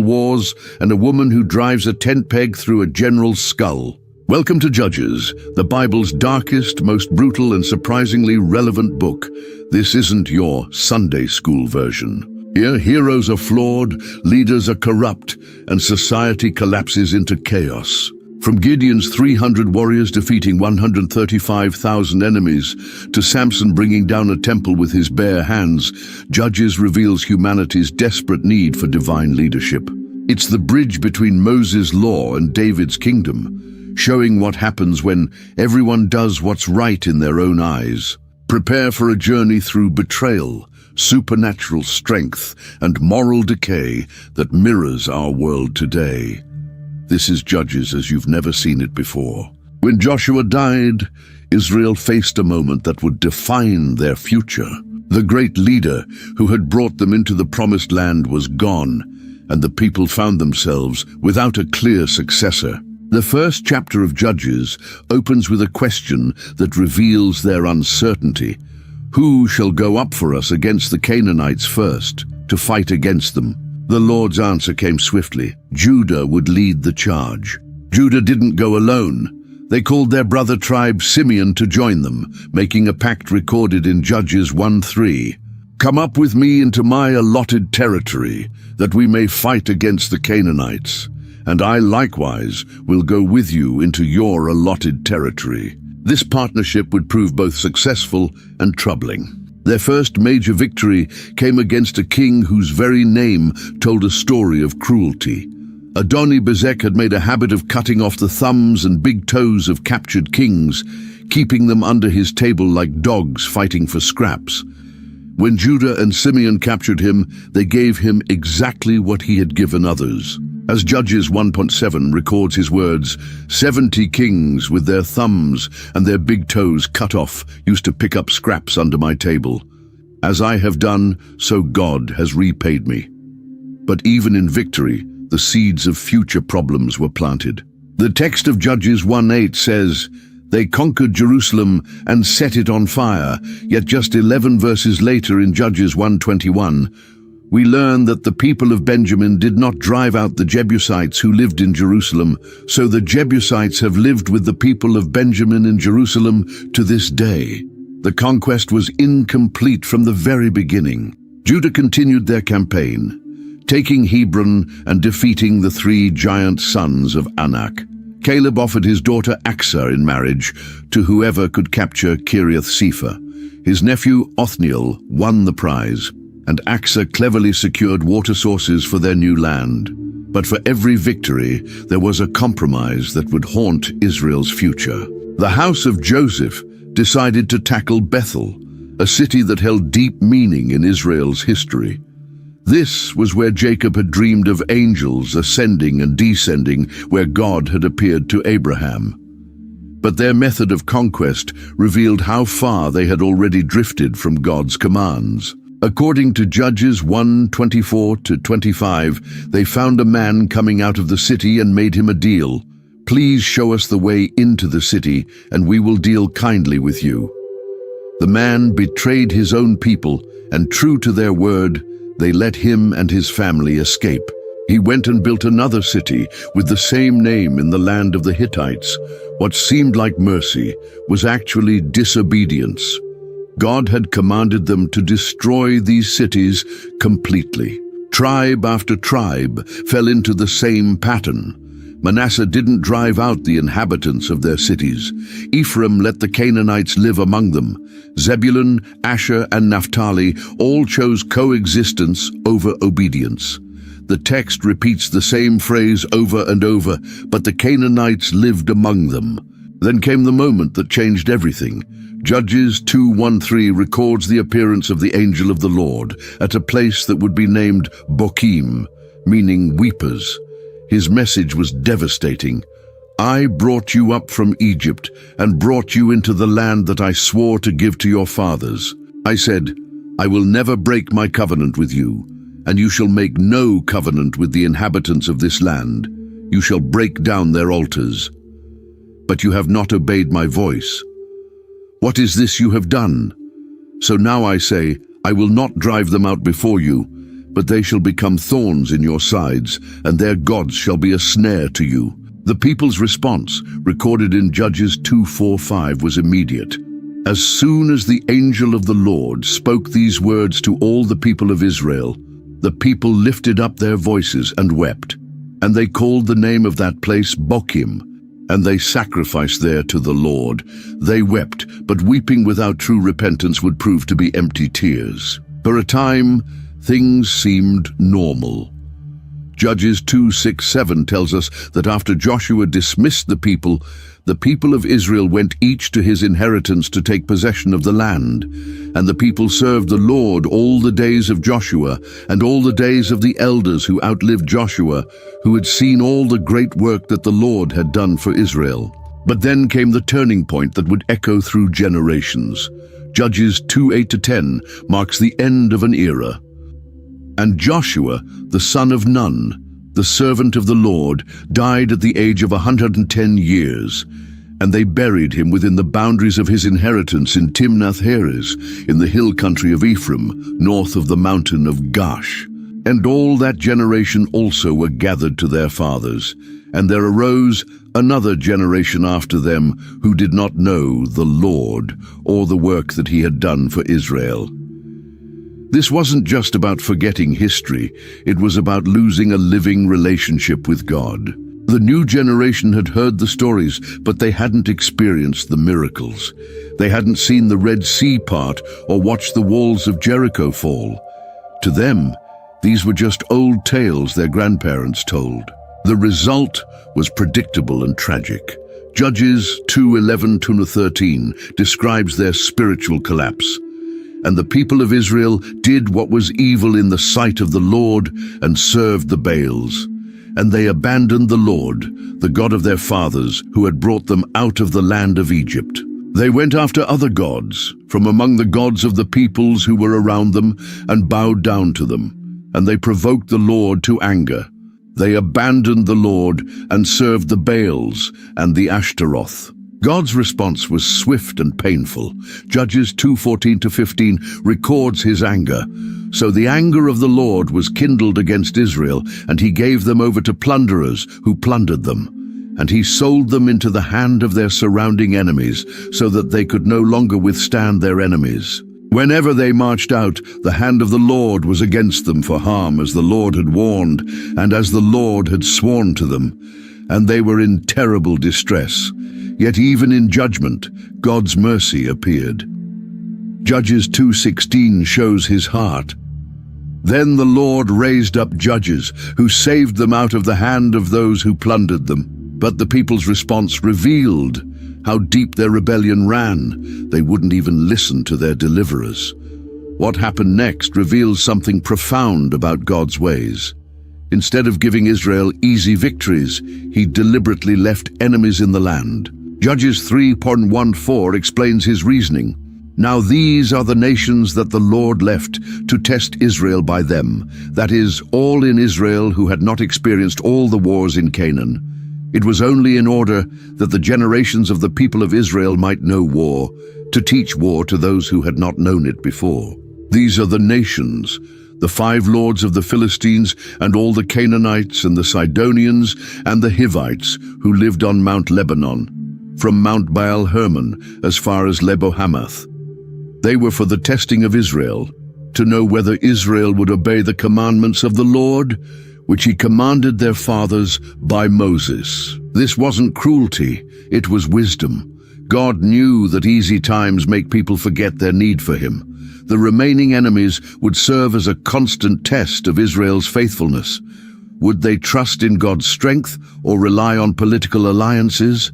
wars, and a woman who drives a tent peg through a general's skull. Welcome to Judges, the Bible's darkest, most brutal, and surprisingly relevant book. This isn't your Sunday school version. Here, heroes are flawed, leaders are corrupt, and society collapses into chaos. From Gideon's 300 warriors defeating 135,000 enemies to Samson bringing down a temple with his bare hands, Judges reveals humanity's desperate need for divine leadership. It's the bridge between Moses' law and David's kingdom, showing what happens when everyone does what's right in their own eyes. Prepare for a journey through betrayal, supernatural strength, and moral decay that mirrors our world today. This is Judges as you've never seen it before. When Joshua died, Israel faced a moment that would define their future. The great leader who had brought them into the promised land was gone, and the people found themselves without a clear successor. The first chapter of Judges opens with a question that reveals their uncertainty. Who shall go up for us against the Canaanites first, to fight against them? The Lord's answer came swiftly. Judah would lead the charge. Judah didn't go alone. They called their brother tribe Simeon to join them, making a pact recorded in Judges 1:3. Come up with me into my allotted territory, that we may fight against the Canaanites, and I likewise will go with you into your allotted territory. This partnership would prove both successful and troubling. Their first major victory came against a king whose very name told a story of cruelty. Adoni-Bezek had made a habit of cutting off the thumbs and big toes of captured kings, keeping them under his table like dogs fighting for scraps. When Judah and Simeon captured him, they gave him exactly what he had given others. As Judges 1:7 records his words, 70 kings with their thumbs and their big toes cut off used to pick up scraps under my table. As I have done, so God has repaid me. But even in victory, the seeds of future problems were planted. The text of Judges 1:8 says, they conquered Jerusalem and set it on fire, yet just 11 verses later in Judges 1:21, we learn that the people of Benjamin did not drive out the Jebusites who lived in Jerusalem, so the Jebusites have lived with the people of Benjamin in Jerusalem to this day. The conquest was incomplete from the very beginning. Judah continued their campaign, taking Hebron and defeating the 3 giant sons of Anak. Caleb offered his daughter Achsah in marriage to whoever could capture Kiriath Sepher. His nephew Othniel won the prize, and Achsah cleverly secured water sources for their new land. But for every victory, there was a compromise that would haunt Israel's future. The house of Joseph decided to tackle Bethel, a city that held deep meaning in Israel's history. This was where Jacob had dreamed of angels ascending and descending, where God had appeared to Abraham. But their method of conquest revealed how far they had already drifted from God's commands. According to Judges 1:24-25, they found a man coming out of the city and made him a deal. Please show us the way into the city, and we will deal kindly with you. The man betrayed his own people, and true to their word, they let him and his family escape. He went and built another city with the same name in the land of the Hittites. What seemed like mercy was actually disobedience. God had commanded them to destroy these cities completely. Tribe after tribe fell into the same pattern. Manasseh didn't drive out the inhabitants of their cities. Ephraim let the Canaanites live among them. Zebulun, Asher, and Naphtali all chose coexistence over obedience. The text repeats the same phrase over and over, but the Canaanites lived among them. Then came the moment that changed everything. Judges 2:1-3 records the appearance of the angel of the Lord at a place that would be named Bokim, meaning weepers. His message was devastating. I brought you up from Egypt and brought you into the land that I swore to give to your fathers. I said, I will never break my covenant with you, and you shall make no covenant with the inhabitants of this land. You shall break down their altars. But you have not obeyed my voice. What is this you have done? So now I say, I will not drive them out before you, but they shall become thorns in your sides, and their gods shall be a snare to you. The people's response, recorded in Judges 2:4-5, was immediate. As soon as the angel of the Lord spoke these words to all the people of Israel, the people lifted up their voices and wept. And they called the name of that place Bochim, and they sacrificed there to the Lord. They wept, but weeping without true repentance would prove to be empty tears. For a time, things seemed normal. Judges 2:6-7 tells us that after Joshua dismissed the people of Israel went each to his inheritance to take possession of the land. And the people served the Lord all the days of Joshua and all the days of the elders who outlived Joshua, who had seen all the great work that the Lord had done for Israel. But then came the turning point that would echo through generations. Judges 2:8-10 marks the end of an era. And Joshua, the son of Nun, the servant of the Lord, died at the age of 110 years, and they buried him within the boundaries of his inheritance in Timnath-Heres, in the hill country of Ephraim, north of the mountain of Gaash. And all that generation also were gathered to their fathers, and there arose another generation after them who did not know the Lord or the work that he had done for Israel. This wasn't just about forgetting history, it was about losing a living relationship with God. The new generation had heard the stories, but they hadn't experienced the miracles. They hadn't seen the Red Sea part or watched the walls of Jericho fall. To them, these were just old tales their grandparents told. The result was predictable and tragic. Judges 2:11-13 describes their spiritual collapse. And the people of Israel did what was evil in the sight of the Lord and served the Baals. And they abandoned the Lord, the God of their fathers, who had brought them out of the land of Egypt. They went after other gods from among the gods of the peoples who were around them and bowed down to them. And they provoked the Lord to anger. They abandoned the Lord and served the Baals and the Ashtaroth. God's response was swift and painful. Judges 2:14-15 records his anger. So the anger of the Lord was kindled against Israel, and he gave them over to plunderers who plundered them. And he sold them into the hand of their surrounding enemies, so that they could no longer withstand their enemies. Whenever they marched out, the hand of the Lord was against them for harm, as the Lord had warned, and as the Lord had sworn to them. And they were in terrible distress. Yet even in judgment, God's mercy appeared. Judges 2:16 shows his heart. Then the Lord raised up judges who saved them out of the hand of those who plundered them. But the people's response revealed how deep their rebellion ran. They wouldn't even listen to their deliverers. What happened next reveals something profound about God's ways. Instead of giving Israel easy victories, he deliberately left enemies in the land. Judges 3:1-4 explains his reasoning. Now these are the nations that the Lord left to test Israel by them, that is, all in Israel who had not experienced all the wars in Canaan. It was only in order that the generations of the people of Israel might know war, to teach war to those who had not known it before. These are the nations, the 5 lords of the Philistines, and all the Canaanites and the Sidonians and the Hivites who lived on Mount Lebanon, from Mount Baal Hermon as far as Lebo-Hamath. They were for the testing of Israel, to know whether Israel would obey the commandments of the Lord, which he commanded their fathers by Moses. This wasn't cruelty, it was wisdom. God knew that easy times make people forget their need for him. The remaining enemies would serve as a constant test of Israel's faithfulness. Would they trust in God's strength or rely on political alliances?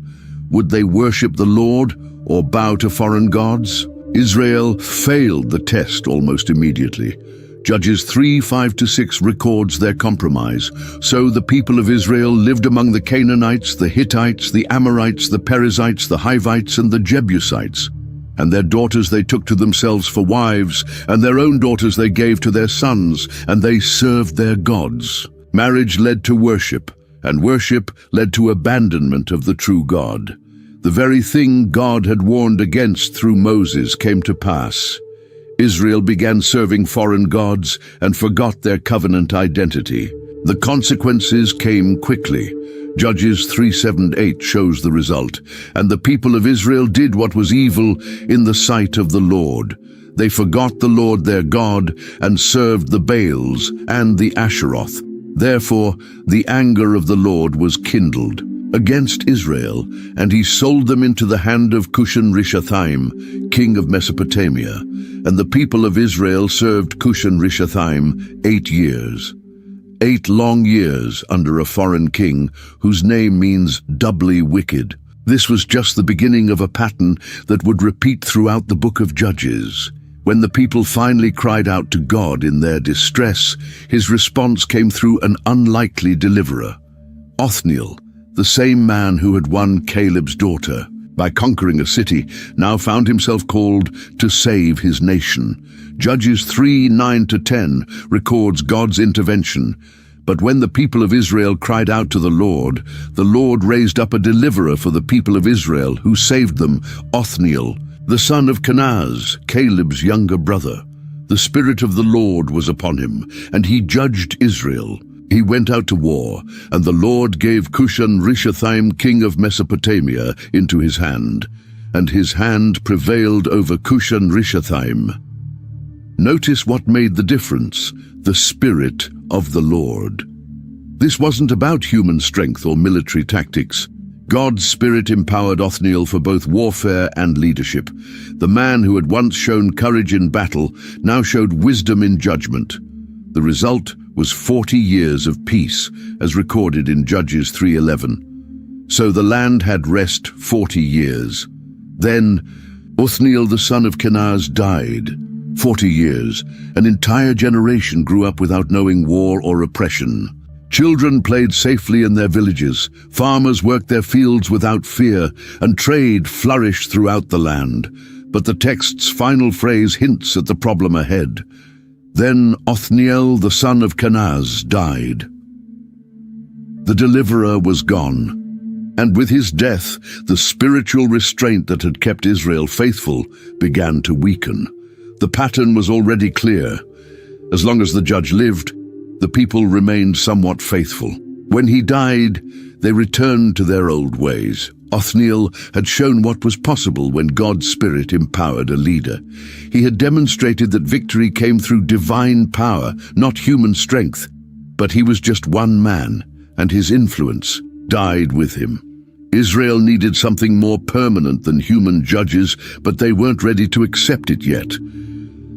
Would they worship the Lord or bow to foreign gods? Israel failed the test almost immediately. Judges 3:5-6 records their compromise. So the people of Israel lived among the Canaanites, the Hittites, the Amorites, the Perizzites, the Hivites, and the Jebusites. And their daughters they took to themselves for wives, and their own daughters they gave to their sons, and they served their gods. Marriage led to worship, and worship led to abandonment of the true God. The very thing God had warned against through Moses came to pass. Israel began serving foreign gods and forgot their covenant identity. The consequences came quickly. Judges 3:7-8 shows the result. And the people of Israel did what was evil in the sight of the Lord. They forgot the Lord their God and served the Baals and the Asheroth. Therefore, the anger of the Lord was kindled against Israel, and he sold them into the hand of Cushan-Rishathaim, king of Mesopotamia. And the people of Israel served Cushan-Rishathaim 8 years. 8 long years under a foreign king whose name means doubly wicked. This was just the beginning of a pattern that would repeat throughout the book of Judges. When the people finally cried out to God in their distress, his response came through an unlikely deliverer. Othniel, the same man who had won Caleb's daughter by conquering a city, now found himself called to save his nation. Judges 3:9-10 records God's intervention. But when the people of Israel cried out to the Lord raised up a deliverer for the people of Israel who saved them, Othniel, the son of Kenaz, Caleb's younger brother. The Spirit of the Lord was upon him, and he judged Israel. He went out to war, and the Lord gave Cushan-Rishathaim, king of Mesopotamia, into his hand, and his hand prevailed over Cushan-Rishathaim. Notice what made the difference: the Spirit of the Lord. This wasn't about human strength or military tactics. God's Spirit empowered Othniel for both warfare and leadership. The man who had once shown courage in battle now showed wisdom in judgment. The result was 40 years of peace, as recorded in Judges 3:11. So the land had rest 40 years. Then Othniel the son of Kenaz died. 40 years, an entire generation grew up without knowing war or oppression. Children played safely in their villages, farmers worked their fields without fear, and trade flourished throughout the land. But the text's final phrase hints at the problem ahead. Then Othniel, the son of Kenaz, died. The deliverer was gone, and with his death, the spiritual restraint that had kept Israel faithful began to weaken. The pattern was already clear. As long as the judge lived, the people remained somewhat faithful. When he died, they returned to their old ways. Othniel had shown what was possible when God's Spirit empowered a leader. He had demonstrated that victory came through divine power, not human strength. But he was just one man, and his influence died with him. Israel needed something more permanent than human judges, but they weren't ready to accept it yet.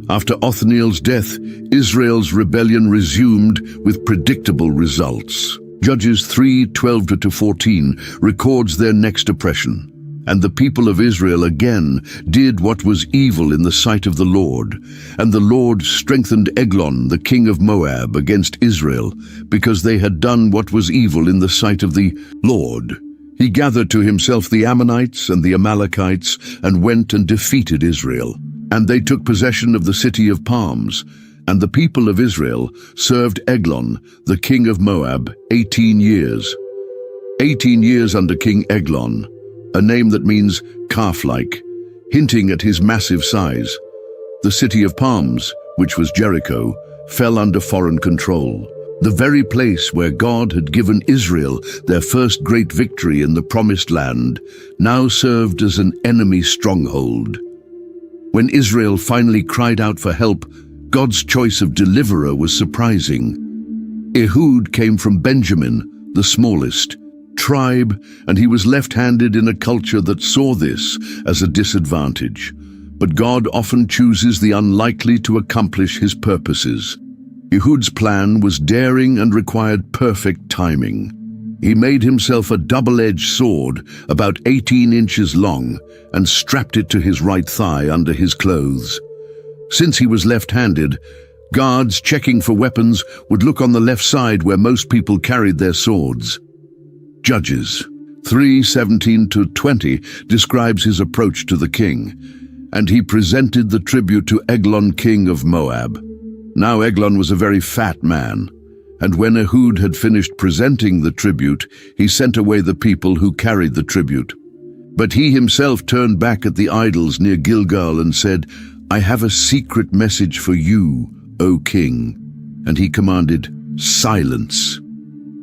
After Othniel's death, Israel's rebellion resumed with predictable results. Judges 3:12-14 records their next oppression. And the people of Israel again did what was evil in the sight of the Lord. And the Lord strengthened Eglon, the king of Moab, against Israel, because they had done what was evil in the sight of the Lord. He gathered to himself the Ammonites and the Amalekites and went and defeated Israel. And they took possession of the city of palms. And the people of Israel served Eglon, the king of Moab, 18 years. 18 years under King Eglon, a name that means calf-like, hinting at his massive size. The city of palms, which was Jericho, fell under foreign control. The very place where God had given Israel their first great victory in the Promised Land now served as an enemy stronghold. When Israel finally cried out for help, God's choice of deliverer was surprising. Ehud came from Benjamin, the smallest tribe, and he was left-handed in a culture that saw this as a disadvantage. But God often chooses the unlikely to accomplish his purposes. Ehud's plan was daring and required perfect timing. He made himself a double-edged sword about 18 inches long and strapped it to his right thigh under his clothes. Since he was left-handed, guards checking for weapons would look on the left side where most people carried their swords. Judges 3:17-20 describes his approach to the king, and he presented the tribute to Eglon, king of Moab. Now Eglon was a very fat man, and when Ehud had finished presenting the tribute, he sent away the people who carried the tribute. But he himself turned back at the idols near Gilgal and said, "I have a secret message for you, O king." And he commanded, "Silence."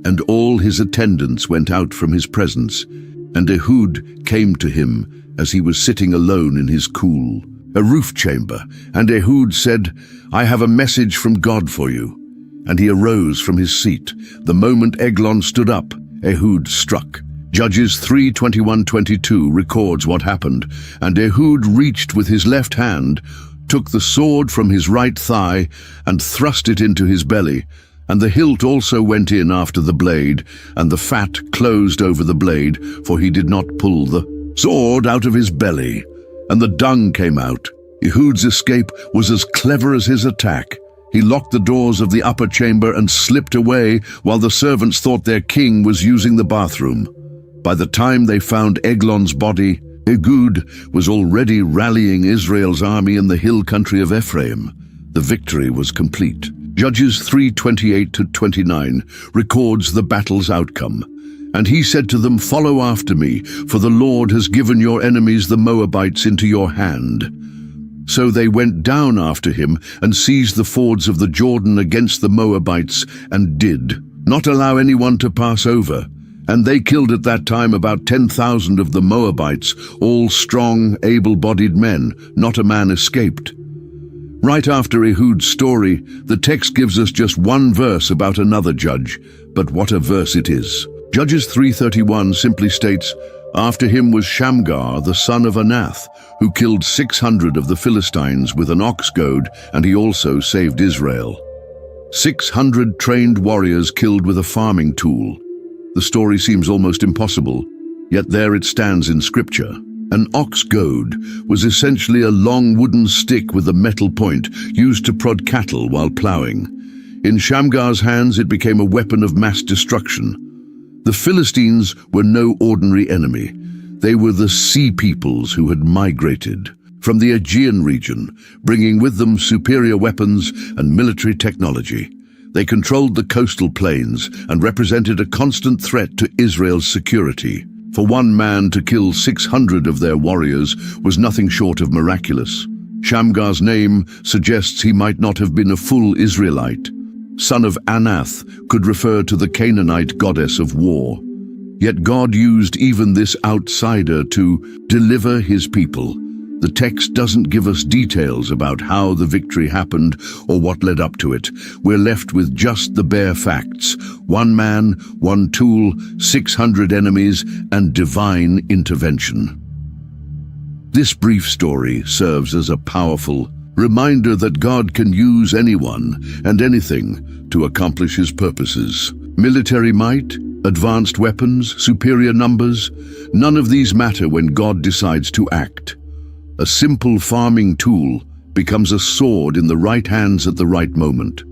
And all his attendants went out from his presence, and Ehud came to him as he was sitting alone in his cool, a roof chamber. And Ehud said, "I have a message from God for you." And he arose from his seat. The moment Eglon stood up, Ehud struck. Judges 3:21-22 records what happened. And Ehud reached with his left hand, took the sword from his right thigh, and thrust it into his belly. And the hilt also went in after the blade, and the fat closed over the blade, for he did not pull the sword out of his belly. And the dung came out. Ehud's escape was as clever as his attack. He locked the doors of the upper chamber and slipped away while the servants thought their king was using the bathroom. By the time they found Eglon's body, Ehud was already rallying Israel's army in the hill country of Ephraim. The victory was complete. Judges 3:28-29 records the battle's outcome. And he said to them, "Follow after me, for the Lord has given your enemies the Moabites into your hand." So they went down after him and seized the fords of the Jordan against the Moabites, and did not allow anyone to pass over. And they killed at that time about 10,000 of the Moabites, all strong, able-bodied men. Not a man escaped. Right after Ehud's story, the text gives us just one verse about another judge, but what a verse it is. Judges 3:31 simply states, "After him was Shamgar, the son of Anath, who killed 600 of the Philistines with an ox goad, and he also saved Israel." 600 trained warriors killed with a farming tool. The story seems almost impossible, yet there it stands in Scripture. An ox goad was essentially a long wooden stick with a metal point used to prod cattle while plowing. In Shamgar's hands, it became a weapon of mass destruction. The Philistines were no ordinary enemy. They were the sea peoples who had migrated from the Aegean region, bringing with them superior weapons and military technology. They controlled the coastal plains and represented a constant threat to Israel's security. For one man to kill 600 of their warriors was nothing short of miraculous. Shamgar's name suggests he might not have been a full Israelite. Son of Anath could refer to the Canaanite goddess of war. Yet God used even this outsider to deliver his people. The text doesn't give us details about how the victory happened or what led up to it. We're left with just the bare facts: one man, one tool, 600 enemies, and divine intervention. This brief story serves as a powerful reminder that God can use anyone and anything to accomplish his purposes. Military might, advanced weapons, superior numbers, none of these matter when God decides to act. A simple farming tool becomes a sword in the right hands at the right moment.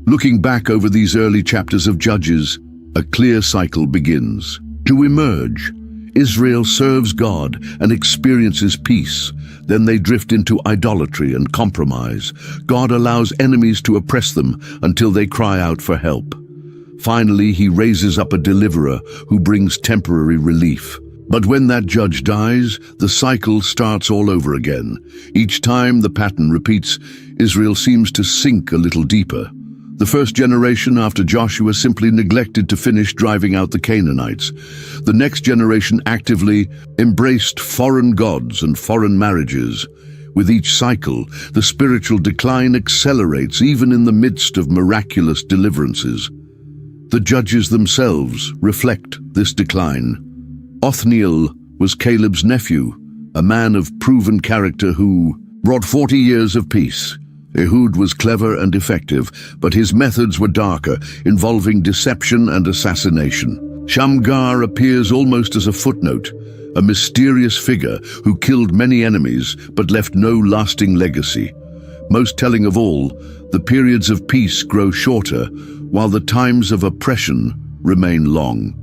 Looking back over these early chapters of Judges, a clear cycle begins. To emerge, Israel serves God and experiences peace. Then they drift into idolatry and compromise. God allows enemies to oppress them until they cry out for help. Finally, he raises up a deliverer who brings temporary relief. But when that judge dies, the cycle starts all over again. Each time the pattern repeats, Israel seems to sink a little deeper. The first generation after Joshua simply neglected to finish driving out the Canaanites. The next generation actively embraced foreign gods and foreign marriages. With each cycle, the spiritual decline accelerates even in the midst of miraculous deliverances. The judges themselves reflect this decline. Othniel was Caleb's nephew, a man of proven character who brought 40 years of peace. Ehud was clever and effective, but his methods were darker, involving deception and assassination. Shamgar appears almost as a footnote, a mysterious figure who killed many enemies but left no lasting legacy. Most telling of all, the periods of peace grow shorter, while the times of oppression remain long.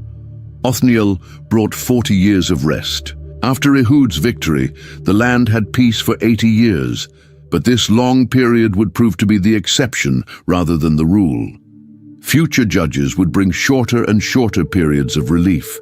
Othniel brought 40 years of rest. After Ehud's victory, the land had peace for 80 years, but this long period would prove to be the exception rather than the rule. Future judges would bring shorter and shorter periods of relief.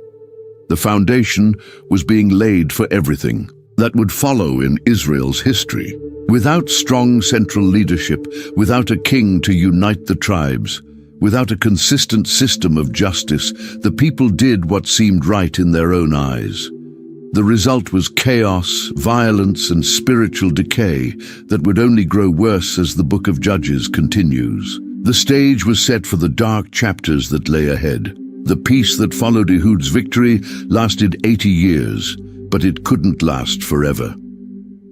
The foundation was being laid for everything that would follow in Israel's history. Without strong central leadership, without a king to unite the tribes, without a consistent system of justice, the people did what seemed right in their own eyes. The result was chaos, violence, and spiritual decay that would only grow worse as the book of Judges continues. The stage was set for the dark chapters that lay ahead. The peace that followed Ehud's victory lasted 80 years, but it couldn't last forever.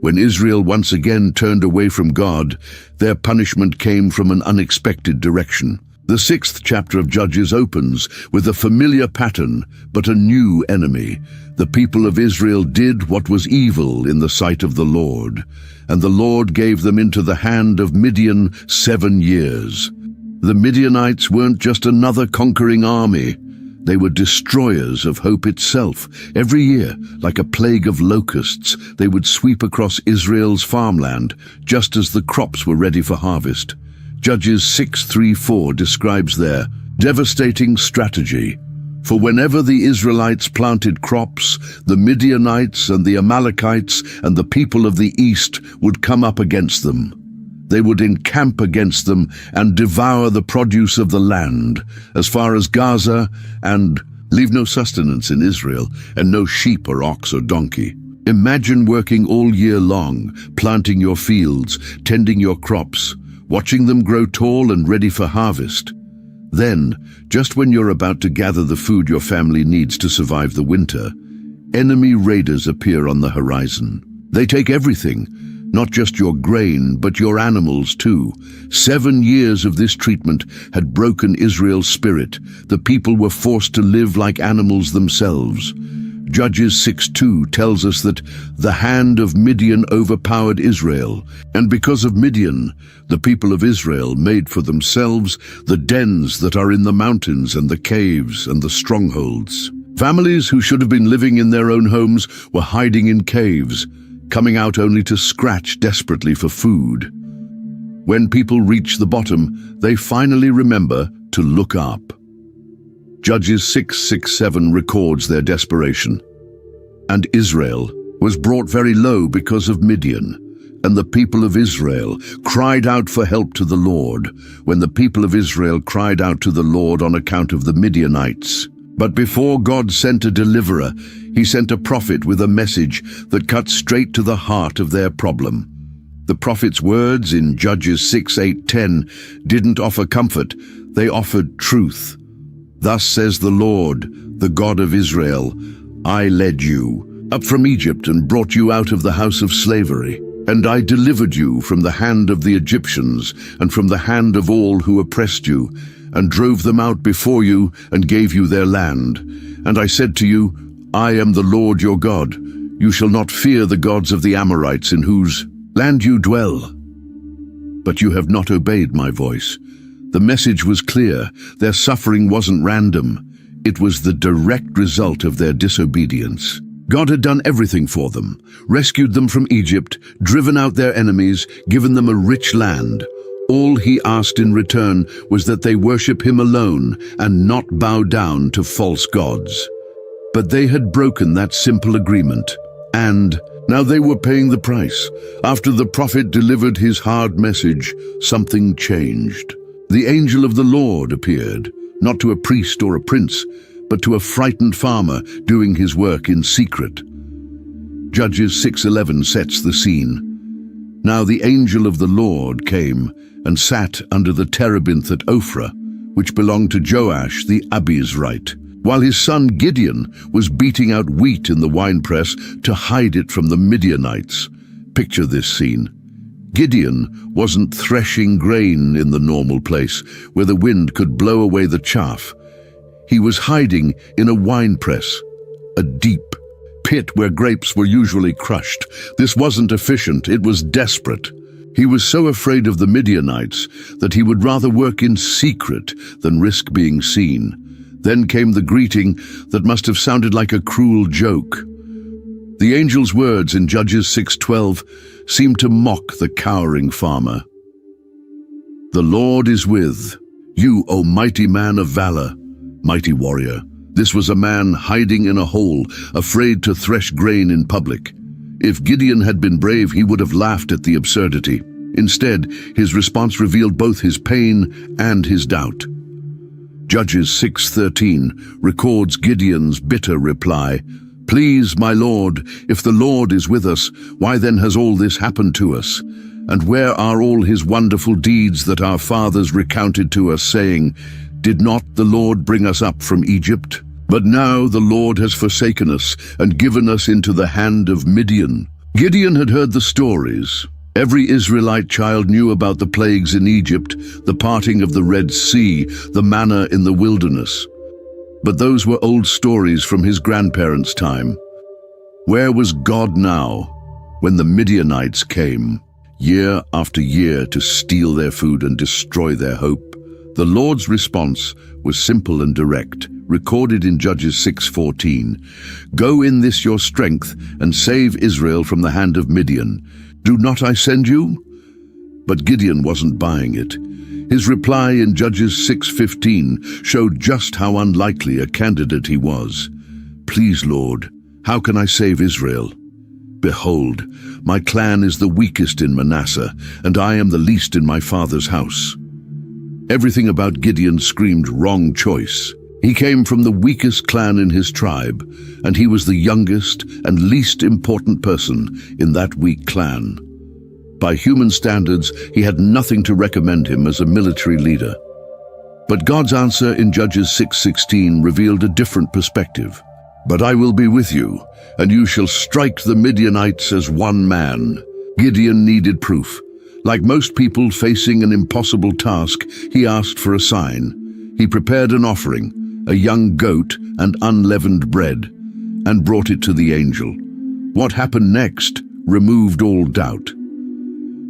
When Israel once again turned away from God, their punishment came from an unexpected direction. The 6th chapter of Judges opens with a familiar pattern, but a new enemy. The people of Israel did what was evil in the sight of the Lord, and the Lord gave them into the hand of Midian 7 years. The Midianites weren't just another conquering army. They were destroyers of hope itself. Every year, like a plague of locusts, they would sweep across Israel's farmland, just as the crops were ready for harvest. Judges 6:3-4 describes their devastating strategy. For whenever the Israelites planted crops, the Midianites and the Amalekites and the people of the east would come up against them. They would encamp against them and devour the produce of the land, as far as Gaza, and leave no sustenance in Israel, and no sheep or ox or donkey. Imagine working all year long, planting your fields, tending your crops, watching them grow tall and ready for harvest. Then, just when you're about to gather the food your family needs to survive the winter, enemy raiders appear on the horizon. They take everything, not just your grain, but your animals too. 7 years of this treatment had broken Israel's spirit. The people were forced to live like animals themselves. Judges 6:2 tells us that the hand of Midian overpowered Israel, and because of Midian, the people of Israel made for themselves the dens that are in the mountains and the caves and the strongholds. Families who should have been living in their own homes were hiding in caves, coming out only to scratch desperately for food. When people reach the bottom, they finally remember to look up. Judges 6:6-7 records their desperation. And Israel was brought very low because of Midian, and the people of Israel cried out for help to the Lord, when the people of Israel cried out to the Lord on account of the Midianites. But before God sent a deliverer, he sent a prophet with a message that cut straight to the heart of their problem. The prophet's words in Judges 6:8-10 didn't offer comfort, they offered truth. Thus says the Lord, the God of Israel, I led you up from Egypt and brought you out of the house of slavery. And I delivered you from the hand of the Egyptians and from the hand of all who oppressed you, and drove them out before you and gave you their land. And I said to you, I am the Lord your God. You shall not fear the gods of the Amorites in whose land you dwell. But you have not obeyed my voice. The message was clear. Their suffering wasn't random. It was the direct result of their disobedience. God had done everything for them, rescued them from Egypt, driven out their enemies, given them a rich land. All he asked in return was that they worship him alone and not bow down to false gods. But they had broken that simple agreement, and now they were paying the price. After the prophet delivered his hard message, something changed. The angel of the Lord appeared, not to a priest or a prince, but to a frightened farmer doing his work in secret. Judges 6:11 sets the scene. Now the angel of the Lord came and sat under the terebinth at Ophrah, which belonged to Joash the Abiezrite, while his son Gideon was beating out wheat in the winepress to hide it from the Midianites. Picture this scene. Gideon wasn't threshing grain in the normal place, where the wind could blow away the chaff. He was hiding in a winepress, a deep pit where grapes were usually crushed. This wasn't efficient, it was desperate. He was so afraid of the Midianites that he would rather work in secret than risk being seen. Then came the greeting that must have sounded like a cruel joke. The angel's words in Judges 6:12 seemed to mock the cowering farmer. The Lord is with you, O mighty man of valor, mighty warrior. This was a man hiding in a hole, afraid to thresh grain in public. If Gideon had been brave, he would have laughed at the absurdity. Instead, his response revealed both his pain and his doubt. Judges 6:13 records Gideon's bitter reply, "Please, my Lord, if the Lord is with us, why then has all this happened to us? And where are all his wonderful deeds that our fathers recounted to us, saying, 'Did not the Lord bring us up from Egypt?' But now the Lord has forsaken us and given us into the hand of Midian." Gideon had heard the stories. Every Israelite child knew about the plagues in Egypt, the parting of the Red Sea, the manna in the wilderness. But those were old stories from his grandparents' time. Where was God now when the Midianites came, year after year, to steal their food and destroy their hope? The Lord's response was simple and direct, recorded in Judges 6:14. "Go in this your strength and save Israel from the hand of Midian. Do not I send you?" But Gideon wasn't buying it. His reply in Judges 6:15 showed just how unlikely a candidate he was. "Please, Lord, how can I save Israel? Behold, my clan is the weakest in Manasseh, and I am the least in my father's house." Everything about Gideon screamed wrong choice. He came from the weakest clan in his tribe, and he was the youngest and least important person in that weak clan. By human standards, he had nothing to recommend him as a military leader. But God's answer in Judges 6:16 revealed a different perspective. "But I will be with you, and you shall strike the Midianites as one man." Gideon needed proof. Like most people facing an impossible task, he asked for a sign. He prepared an offering, a young goat and unleavened bread, and brought it to the angel. What happened next removed all doubt.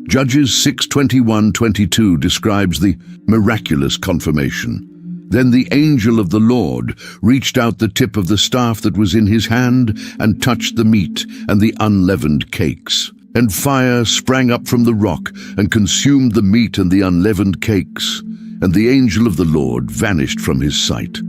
Judges 6:21-22 describes the miraculous confirmation. "Then the angel of the Lord reached out the tip of the staff that was in his hand and touched the meat and the unleavened cakes. And fire sprang up from the rock and consumed the meat and the unleavened cakes, and the angel of the Lord vanished from his sight.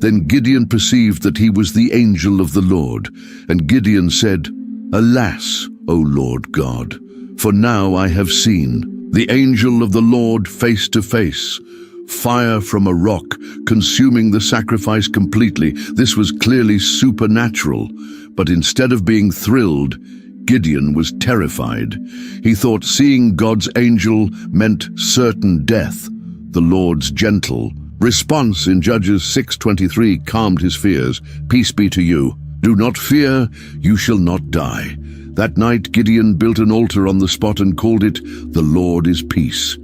Then Gideon perceived that he was the angel of the Lord, and Gideon said, 'Alas, O Lord God, for now I have seen the angel of the Lord face to face, fire from a rock consuming the sacrifice completely.' This was clearly supernatural, but instead of being thrilled, Gideon was terrified. He thought seeing God's angel meant certain death. The Lord's gentle response in Judges 6:23 calmed his fears. "Peace be to you. Do not fear, you shall not die." That night Gideon built an altar on the spot and called it, "The Lord is Peace."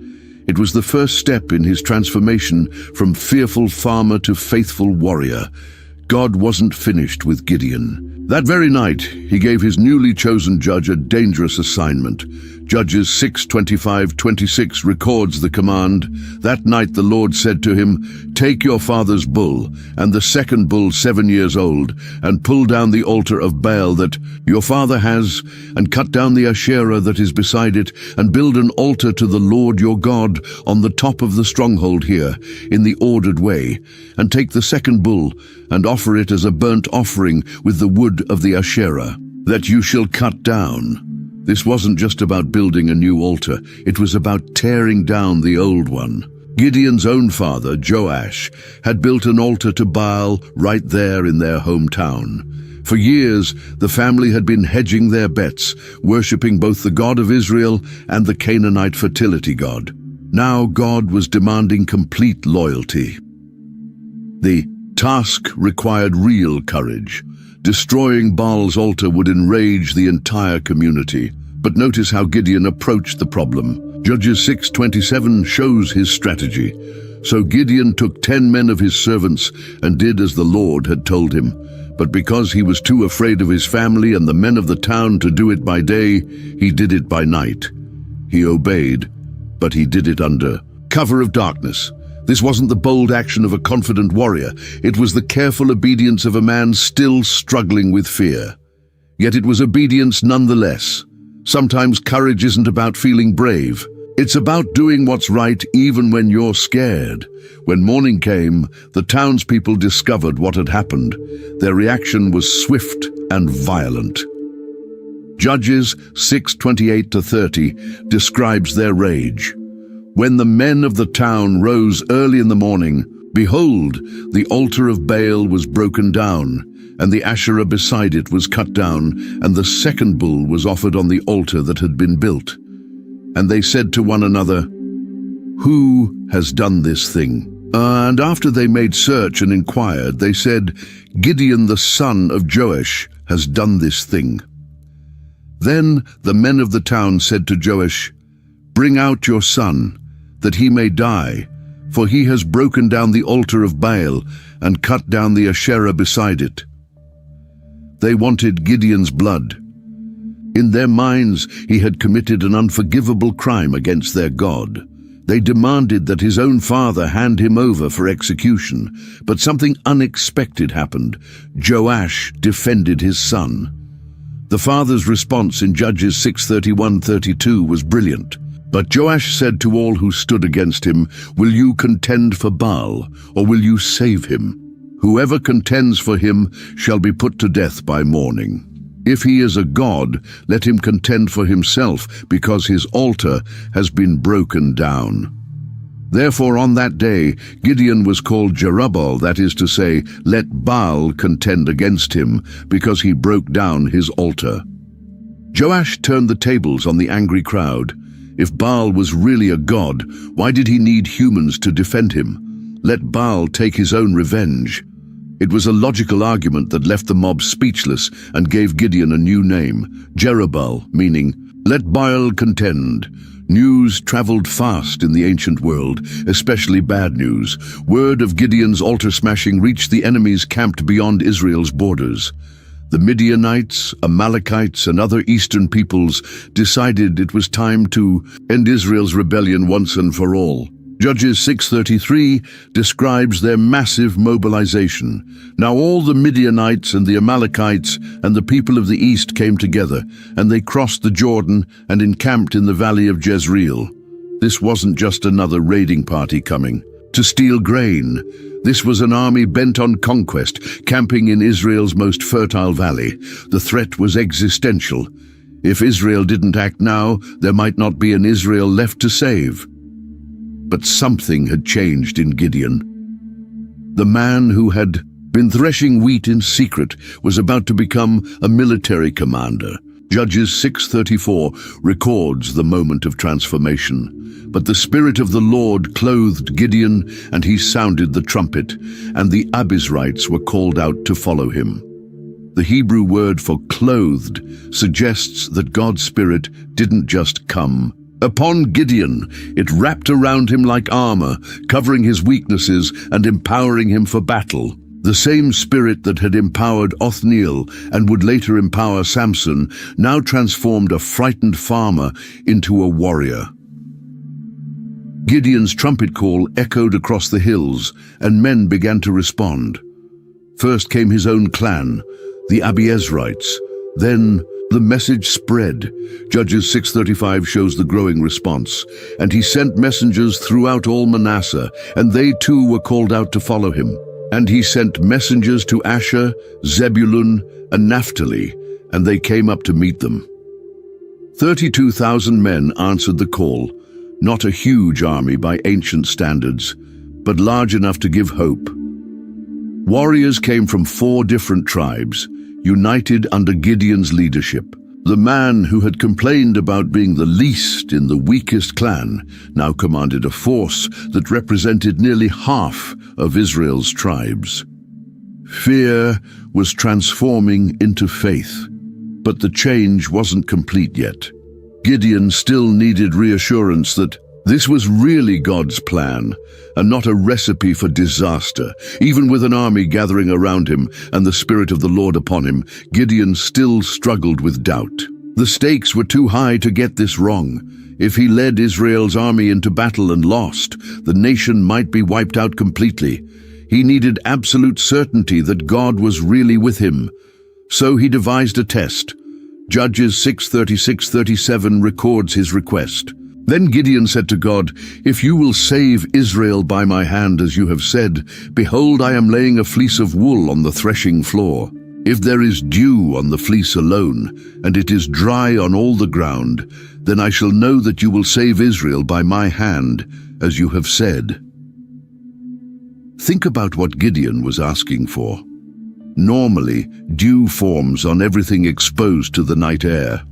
It was the first step in his transformation from fearful farmer to faithful warrior. God wasn't finished with Gideon. That very night, he gave his newly chosen judge a dangerous assignment. Judges 6:25-26 records the command. "That night the Lord said to him, 'Take your father's bull, and the second bull 7 years old, and pull down the altar of Baal that your father has, and cut down the Asherah that is beside it, and build an altar to the Lord your God on the top of the stronghold here, in the ordered way. And take the second bull, and offer it as a burnt offering with the wood of the Asherah, that you shall cut down.'" This wasn't just about building a new altar, it was about tearing down the old one. Gideon's own father, Joash, had built an altar to Baal right there in their hometown. For years, the family had been hedging their bets, worshipping both the God of Israel and the Canaanite fertility god. Now God was demanding complete loyalty. The task required real courage. Destroying Baal's altar would enrage the entire community. But notice how Gideon approached the problem. Judges 6:27 shows his strategy. "So Gideon took 10 men of his servants and did as the Lord had told him. But because he was too afraid of his family and the men of the town to do it by day, he did it by night. He obeyed, but he did it under cover of darkness." This wasn't the bold action of a confident warrior. It was the careful obedience of a man still struggling with fear. Yet it was obedience nonetheless. Sometimes courage isn't about feeling brave. It's about doing what's right even when you're scared. When morning came, the townspeople discovered what had happened. Their reaction was swift and violent. Judges 6:28-30 describes their rage. When the men of the town rose early in the morning, behold, the altar of Baal was broken down, and the Asherah beside it was cut down, and the second bull was offered on the altar that had been built. And they said to one another, "Who has done this thing?" And after they made search and inquired, they said, "Gideon the son of Joash has done this thing." Then the men of the town said to Joash, "Bring out your son, that he may die, for he has broken down the altar of Baal and cut down the Asherah beside it." They wanted Gideon's blood. In their minds, he had committed an unforgivable crime against their God. They demanded that his own father hand him over for execution, but something unexpected happened. Joash defended his son. The father's response in Judges 6:31-32 was brilliant. But Joash said to all who stood against him, "Will you contend for Baal, or will you save him? Whoever contends for him shall be put to death by morning. If he is a god, let him contend for himself, because his altar has been broken down." Therefore on that day Gideon was called Jerubbaal, that is to say, "Let Baal contend against him," because he broke down his altar. Joash turned the tables on the angry crowd. If Baal was really a god, why did he need humans to defend him? Let Baal take his own revenge. It was a logical argument that left the mob speechless and gave Gideon a new name, Jerubbaal, meaning, "Let Baal contend." News traveled fast in the ancient world, especially bad news. Word of Gideon's altar-smashing reached the enemies camped beyond Israel's borders. The Midianites, Amalekites, and other eastern peoples decided it was time to end Israel's rebellion once and for all. Judges 6:33 describes their massive mobilization. Now all the Midianites and the Amalekites and the people of the east came together, and they crossed the Jordan and encamped in the valley of Jezreel. This wasn't just another raiding party coming to steal grain. This was an army bent on conquest, camping in Israel's most fertile valley. The threat was existential. If Israel didn't act now, there might not be an Israel left to save. But something had changed in Gideon. The man who had been threshing wheat in secret was about to become a military commander. Judges 6:34 records the moment of transformation. But the Spirit of the Lord clothed Gideon, and he sounded the trumpet, and the Abiezrites were called out to follow him. The Hebrew word for clothed suggests that God's Spirit didn't just come upon Gideon. It wrapped around him like armor, covering his weaknesses and empowering him for battle. The same Spirit that had empowered Othniel and would later empower Samson now transformed a frightened farmer into a warrior. Gideon's trumpet call echoed across the hills, and men began to respond. First came his own clan, the Abiezrites. Then the message spread. Judges 6:35 shows the growing response. And he sent messengers throughout all Manasseh, and they too were called out to follow him. And he sent messengers to Asher, Zebulun, and Naphtali, and they came up to meet them. 32,000 men answered the call, not a huge army by ancient standards, but large enough to give hope. Warriors came from 4 different tribes, united under Gideon's leadership. The man who had complained about being the least in the weakest clan now commanded a force that represented nearly half of Israel's tribes. Fear was transforming into faith, but the change wasn't complete yet. Gideon still needed reassurance that this was really God's plan and not a recipe for disaster. Even with an army gathering around him and the Spirit of the Lord upon him, Gideon still struggled with doubt. The stakes were too high to get this wrong. If he led Israel's army into battle and lost, the nation might be wiped out completely. He needed absolute certainty that God was really with him. So he devised a test. Judges 6:36-37 records his request. Then Gideon said to God, "If you will save Israel by my hand as you have said, behold, I am laying a fleece of wool on the threshing floor." If there is dew on the fleece alone, and it is dry on all the ground, then I shall know that you will save Israel by my hand, as you have said." Think about what Gideon was asking for. Normally, dew forms on everything exposed to the night air.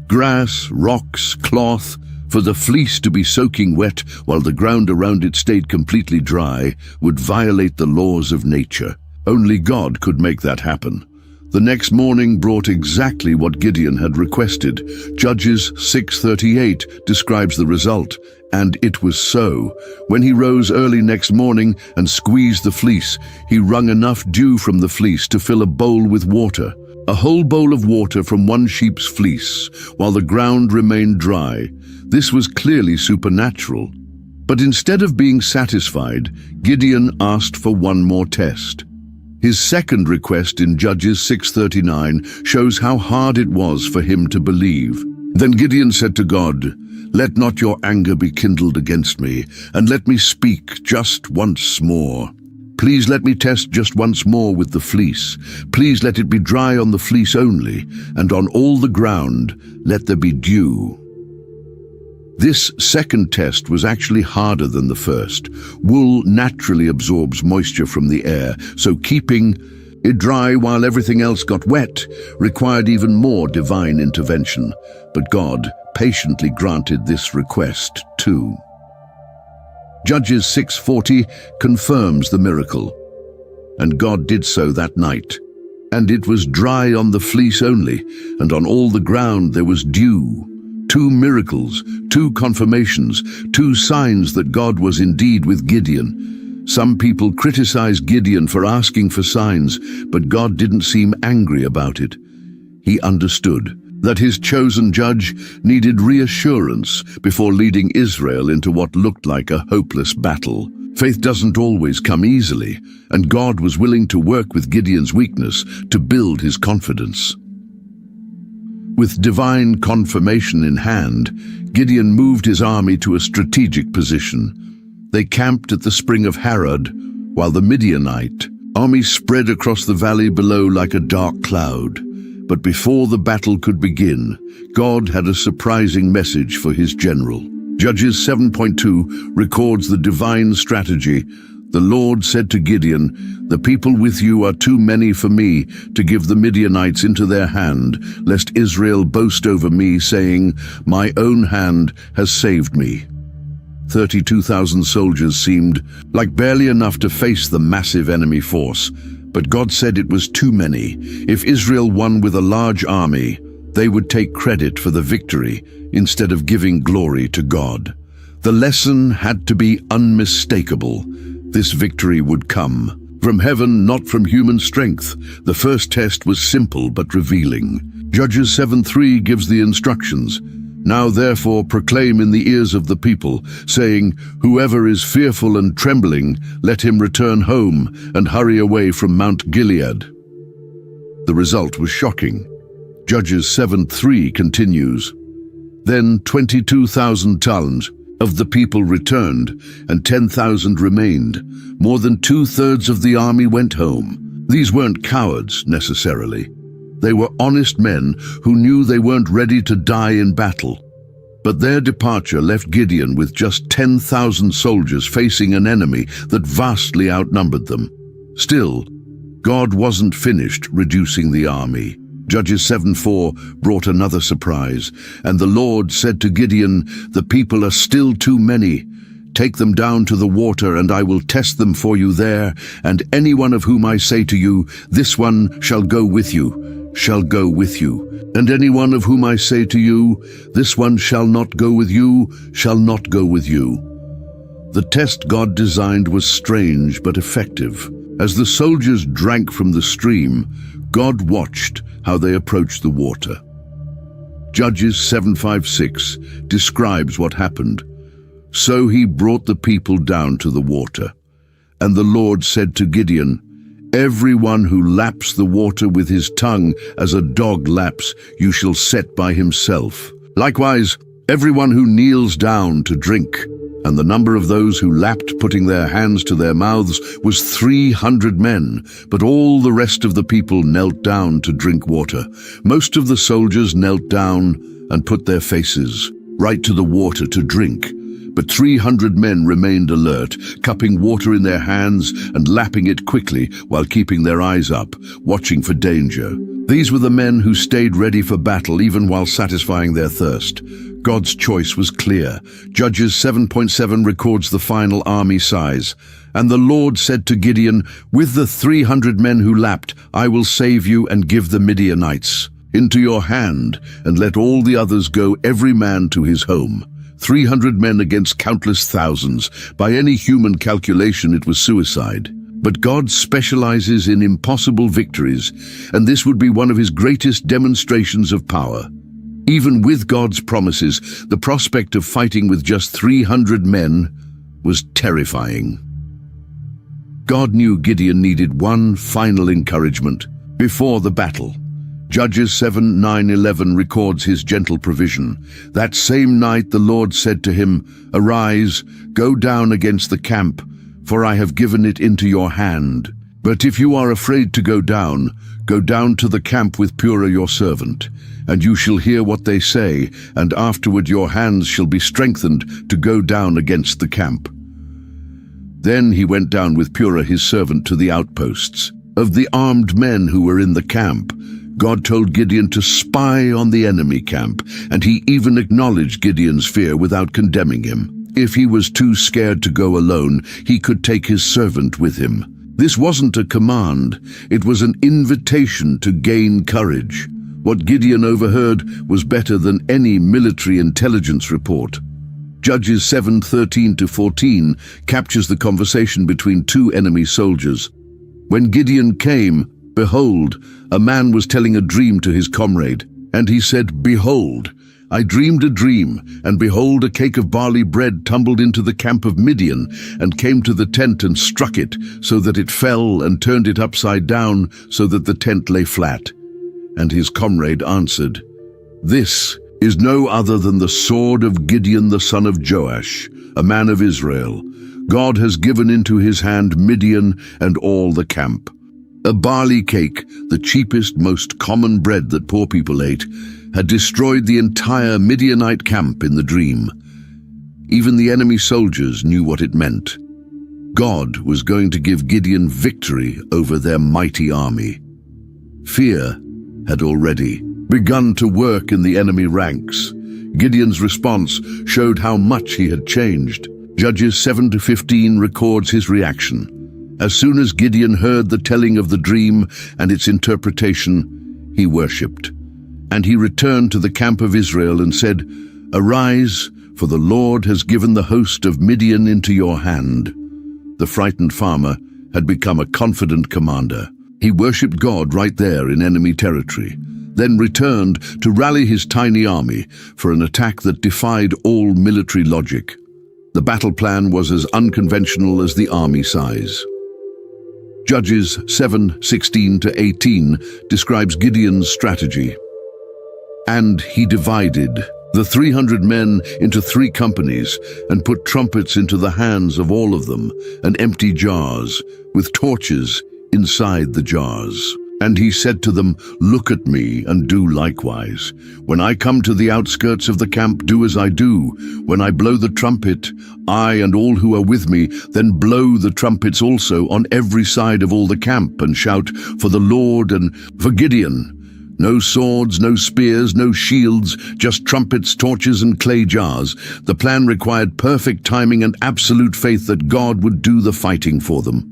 Grass, rocks, cloth. For the fleece to be soaking wet while the ground around it stayed completely dry would violate the laws of nature. Only God could make that happen. The next morning brought exactly what Gideon had requested. Judges 6:38 describes the result, and it was so. When he rose early next morning and squeezed the fleece, he wrung enough dew from the fleece to fill a bowl with water. A whole bowl of water from one sheep's fleece, while the ground remained dry. This was clearly supernatural. But instead of being satisfied, Gideon asked for one more test. His second request in Judges 6:39 shows how hard it was for him to believe. Then Gideon said to God, "Let not your anger be kindled against me, and let me speak just once more. Please let me test just once more with the fleece. Please let it be dry on the fleece only, and on all the ground let there be dew." This second test was actually harder than the first. Wool naturally absorbs moisture from the air, so keeping it dry while everything else got wet required even more divine intervention. But God patiently granted this request too. Judges 6:40 confirms the miracle. And God did so that night. And it was dry on the fleece only, and on all the ground there was dew. Two miracles, two confirmations, two signs that God was indeed with Gideon. Some people criticize Gideon for asking for signs, but God didn't seem angry about it. He understood that his chosen judge needed reassurance before leading Israel into what looked like a hopeless battle. Faith doesn't always come easily, and God was willing to work with Gideon's weakness to build his confidence. With divine confirmation in hand, Gideon moved his army to a strategic position. They camped at the spring of Harod, while the Midianite army spread across the valley below like a dark cloud. But before the battle could begin, God had a surprising message for his general. Judges 7:2 records the divine strategy. The Lord said to Gideon, "The people with you are too many for me to give the Midianites into their hand, lest Israel boast over me, saying, 'My own hand has saved me.'" 32,000 soldiers seemed like barely enough to face the massive enemy force, but God said it was too many. If Israel won with a large army, they would take credit for the victory instead of giving glory to God. The lesson had to be unmistakable. This victory would come from heaven, not from human strength. The first test was simple but revealing. Judges 7:3 gives the instructions. "Now therefore proclaim in the ears of the people, saying, 'Whoever is fearful and trembling, let him return home and hurry away from Mount Gilead.'" The result was shocking. Judges 7:3 continues, "Then 22,000 talents of the people returned, and 10,000 remained. More than 2/3 of the army went home." These weren't cowards, necessarily. They were honest men who knew they weren't ready to die in battle. But their departure left Gideon with just 10,000 soldiers facing an enemy that vastly outnumbered them. Still, God wasn't finished reducing the army. Judges 7:4 brought another surprise. "And the Lord said to Gideon, 'The people are still too many. Take them down to the water, and I will test them for you there. And any one of whom I say to you, this one shall go with you, shall go with you. And any one of whom I say to you, this one shall not go with you, shall not go with you.'" The test God designed was strange but effective. As the soldiers drank from the stream, God watched how they approached the water. Judges 7:5-6 describes what happened. "So he brought the people down to the water. And the Lord said to Gideon, 'Everyone who laps the water with his tongue as a dog laps, you shall set by himself. Likewise, everyone who kneels down to drink, and the number of those who lapped, putting their hands to their mouths, was 300 men, but all the rest of the people knelt down to drink water. Most of the soldiers knelt down and put their faces right to the water to drink, but 300 men remained alert, cupping water in their hands and lapping it quickly while keeping their eyes up, watching for danger. These were the men who stayed ready for battle even while satisfying their thirst. God's choice was clear. Judges 7:7 records the final army size. And the Lord said to Gideon, "With the 300 men who lapped, I will save you and give the Midianites into your hand, and let all the others go, every man to his home." 300 men against countless thousands. By any human calculation, it was suicide. But God specializes in impossible victories, and this would be one of his greatest demonstrations of power. Even with God's promises, the prospect of fighting with just 300 men was terrifying. God knew Gideon needed one final encouragement before the battle. Judges 7:9-11 records his gentle provision. That same night the Lord said to him, "Arise, go down against the camp, for I have given it into your hand. But if you are afraid to go down to the camp with Purah your servant, and you shall hear what they say, and afterward your hands shall be strengthened to go down against the camp." Then he went down with Purah his servant to the outposts. Of the armed men who were in the camp, God told Gideon to spy on the enemy camp, and he even acknowledged Gideon's fear without condemning him. If he was too scared to go alone, he could take his servant with him. This wasn't a command, it was an invitation to gain courage. What Gideon overheard was better than any military intelligence report. Judges 7:13-14 captures the conversation between two enemy soldiers. When Gideon came, behold, a man was telling a dream to his comrade, and he said, "Behold, I dreamed a dream, and behold, a cake of barley bread tumbled into the camp of Midian, and came to the tent and struck it, so that it fell, and turned it upside down, so that the tent lay flat." And his comrade answered, "This is no other than the sword of Gideon the son of Joash, a man of Israel. God has given into his hand Midian and all the camp." A barley cake, the cheapest, most common bread that poor people ate, had destroyed the entire Midianite camp in the dream. Even the enemy soldiers knew what it meant. God was going to give Gideon victory over their mighty army. Fear had already begun to work in the enemy ranks. Gideon's response showed how much he had changed. Judges 7:15 records his reaction. As soon as Gideon heard the telling of the dream and its interpretation, he worshipped. And he returned to the camp of Israel and said, "Arise, for the Lord has given the host of Midian into your hand." The frightened farmer had become a confident commander. He worshipped God right there in enemy territory, then returned to rally his tiny army for an attack that defied all military logic. The battle plan was as unconventional as the army size. Judges 7:16-18 describes Gideon's strategy. And he divided the 300 men into 3 companies and put trumpets into the hands of all of them, and empty jars with torches inside the jars. And he said to them, "Look at me and do likewise. When I come to the outskirts of the camp, do as I do. When I blow the trumpet, I and all who are with me, then blow the trumpets also on every side of all the camp, and shout for the Lord and for Gideon. No swords, no spears, no shields, just trumpets, torches, and clay jars." The plan required perfect timing and absolute faith that God would do the fighting for them.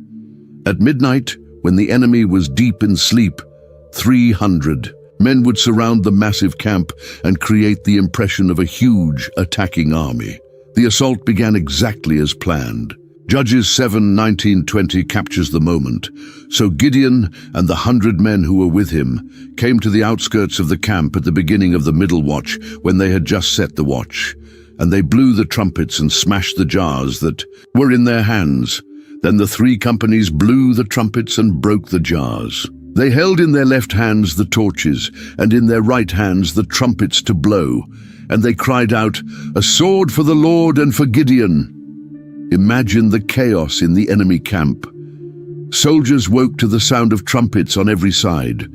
At midnight, when the enemy was deep in sleep, 300 men would surround the massive camp and create the impression of a huge attacking army. The assault began exactly as planned. Judges 7:19-20 captures the moment. So Gideon and the 100 men who were with him came to the outskirts of the camp at the beginning of the middle watch, when they had just set the watch. And they blew the trumpets and smashed the jars that were in their hands. Then the 3 companies blew the trumpets and broke the jars. They held in their left hands the torches, and in their right hands the trumpets to blow. And they cried out, "A sword for the Lord and for Gideon!" Imagine the chaos in the enemy camp. Soldiers woke to the sound of trumpets on every side,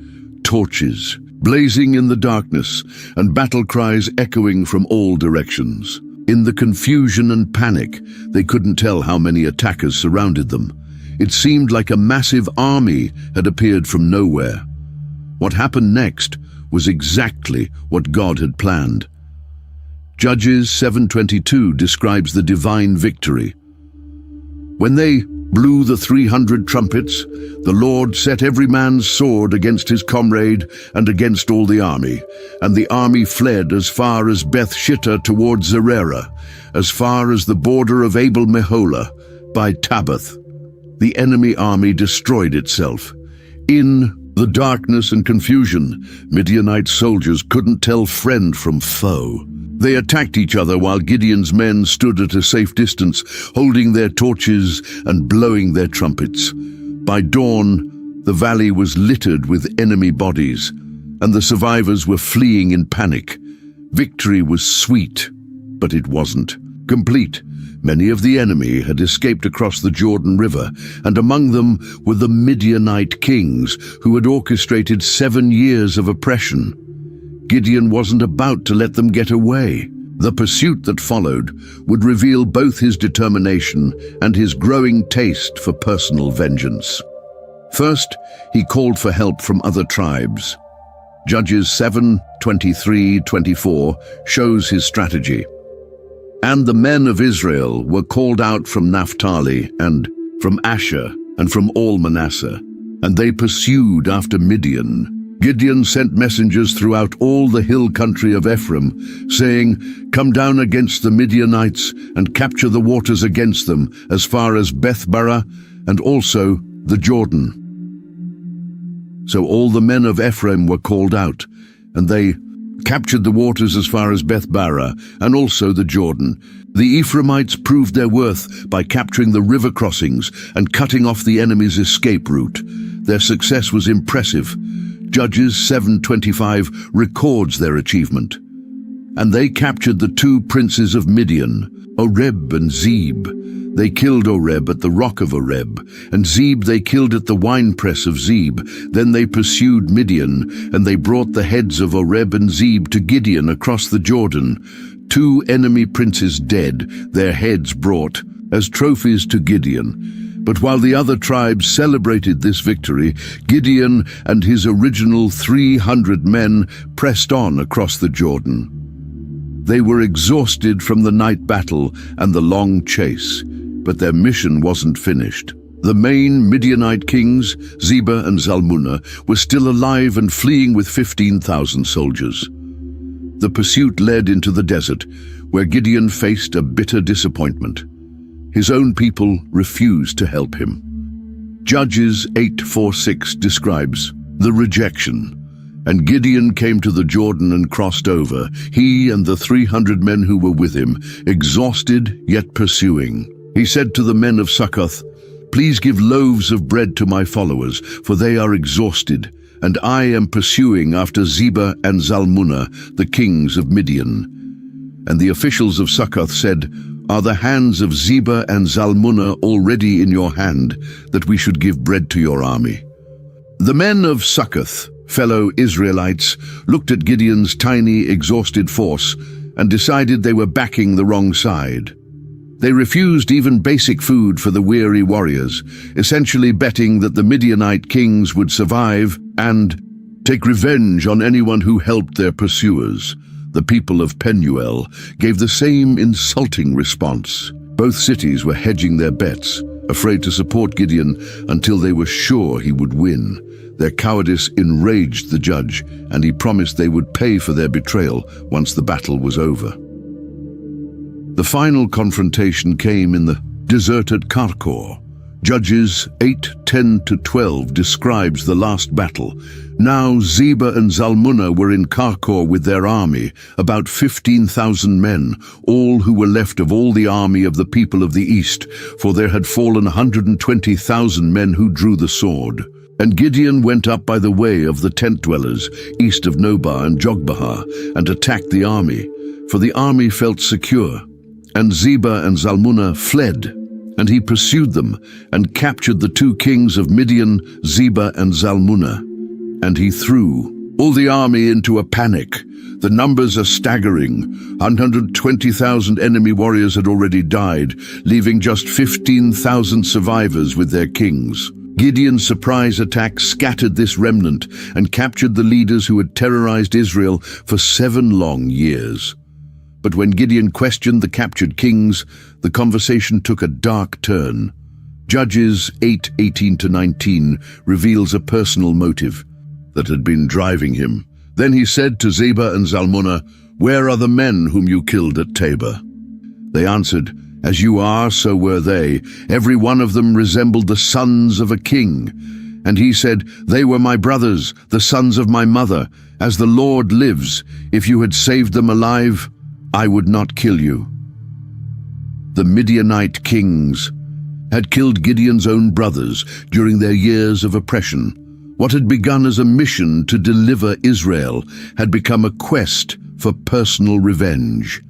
torches blazing in the darkness, and battle cries echoing from all directions. In the confusion and panic, they couldn't tell how many attackers surrounded them. It seemed like a massive army had appeared from nowhere. What happened next was exactly what God had planned. Judges 7:22 describes the divine victory. When they blew the 300 trumpets, the Lord set every man's sword against his comrade and against all the army, and the army fled as far as Beth-shittah towards Zererah, as far as the border of Abel-meholah by Tabbath. The enemy army destroyed itself. In the darkness and confusion, Midianite soldiers couldn't tell friend from foe. They attacked each other while Gideon's men stood at a safe distance, holding their torches and blowing their trumpets. By dawn, the valley was littered with enemy bodies, and the survivors were fleeing in panic. Victory was sweet, but it wasn't complete. Many of the enemy had escaped across the Jordan River, and among them were the Midianite kings who had orchestrated 7 years of oppression. Gideon wasn't about to let them get away. The pursuit that followed would reveal both his determination and his growing taste for personal vengeance. First, he called for help from other tribes. Judges 7:23-24 shows his strategy. And the men of Israel were called out from Naphtali and from Asher and from all Manasseh, and they pursued after Midian. Gideon sent messengers throughout all the hill country of Ephraim, saying, "Come down against the Midianites and capture the waters against them, as far as Beth-barah and also the Jordan." So all the men of Ephraim were called out, and they captured the waters as far as Beth-barah and also the Jordan. The Ephraimites proved their worth by capturing the river crossings and cutting off the enemy's escape route. Their success was impressive. Judges 7:25 records their achievement. And they captured the 2 princes of Midian, Oreb and Zeb. They killed Oreb at the rock of Oreb, and Zeb they killed at the winepress of Zeb. Then they pursued Midian, and they brought the heads of Oreb and Zeb to Gideon across the Jordan. 2 enemy princes dead, their heads brought as trophies to Gideon. But while the other tribes celebrated this victory, Gideon and his original 300 men pressed on across the Jordan. They were exhausted from the night battle and the long chase, but their mission wasn't finished. The main Midianite kings, Zebah and Zalmunna, were still alive and fleeing with 15,000 soldiers. The pursuit led into the desert, where Gideon faced a bitter disappointment. His own people refused to help him. Judges 8:4-6 describes the rejection. And Gideon came to the Jordan and crossed over, he and the 300 men who were with him, exhausted yet pursuing. He said to the men of Succoth, "Please give loaves of bread to my followers, for they are exhausted, and I am pursuing after Zebah and Zalmunna, the kings of Midian." And the officials of Succoth said, "Are the hands of Zebah and Zalmunna already in your hand, that we should give bread to your army?" The men of Succoth, fellow Israelites, looked at Gideon's tiny, exhausted force and decided they were backing the wrong side. They refused even basic food for the weary warriors, essentially betting that the Midianite kings would survive and take revenge on anyone who helped their pursuers. The people of Penuel gave the same insulting response. Both cities were hedging their bets, afraid to support Gideon until they were sure he would win. Their cowardice enraged the judge, and he promised they would pay for their betrayal once the battle was over. The final confrontation came in the deserted Karkor. Judges 8:10-12 describes the last battle. Now Zebah and Zalmunna were in Karkor with their army, about 15,000 men, all who were left of all the army of the people of the east, for there had fallen 120,000 men who drew the sword. And Gideon went up by the way of the tent dwellers, east of Nobah and Jogbehah, and attacked the army, for the army felt secure. And Zebah and Zalmunna fled, And he pursued them and captured the two kings of Midian, Zebah and Zalmunna. And he threw all the army into a panic. The numbers are staggering. 120,000 enemy warriors had already died, leaving just 15,000 survivors with their kings. Gideon's surprise attack scattered this remnant and captured the leaders who had terrorized Israel for 7 long years. But when Gideon questioned the captured kings, the conversation took a dark turn. Judges 8:18-19 reveals a personal motive that had been driving him. Then he said to Zebah and Zalmunna, "Where are the men whom you killed at Tabor?" They answered, "As you are, so were they. Every one of them resembled the sons of a king." And he said, "They were my brothers, the sons of my mother. As the Lord lives, if you had saved them alive, I would not kill you." The Midianite kings had killed Gideon's own brothers during their years of oppression. What had begun as a mission to deliver Israel had become a quest for personal revenge.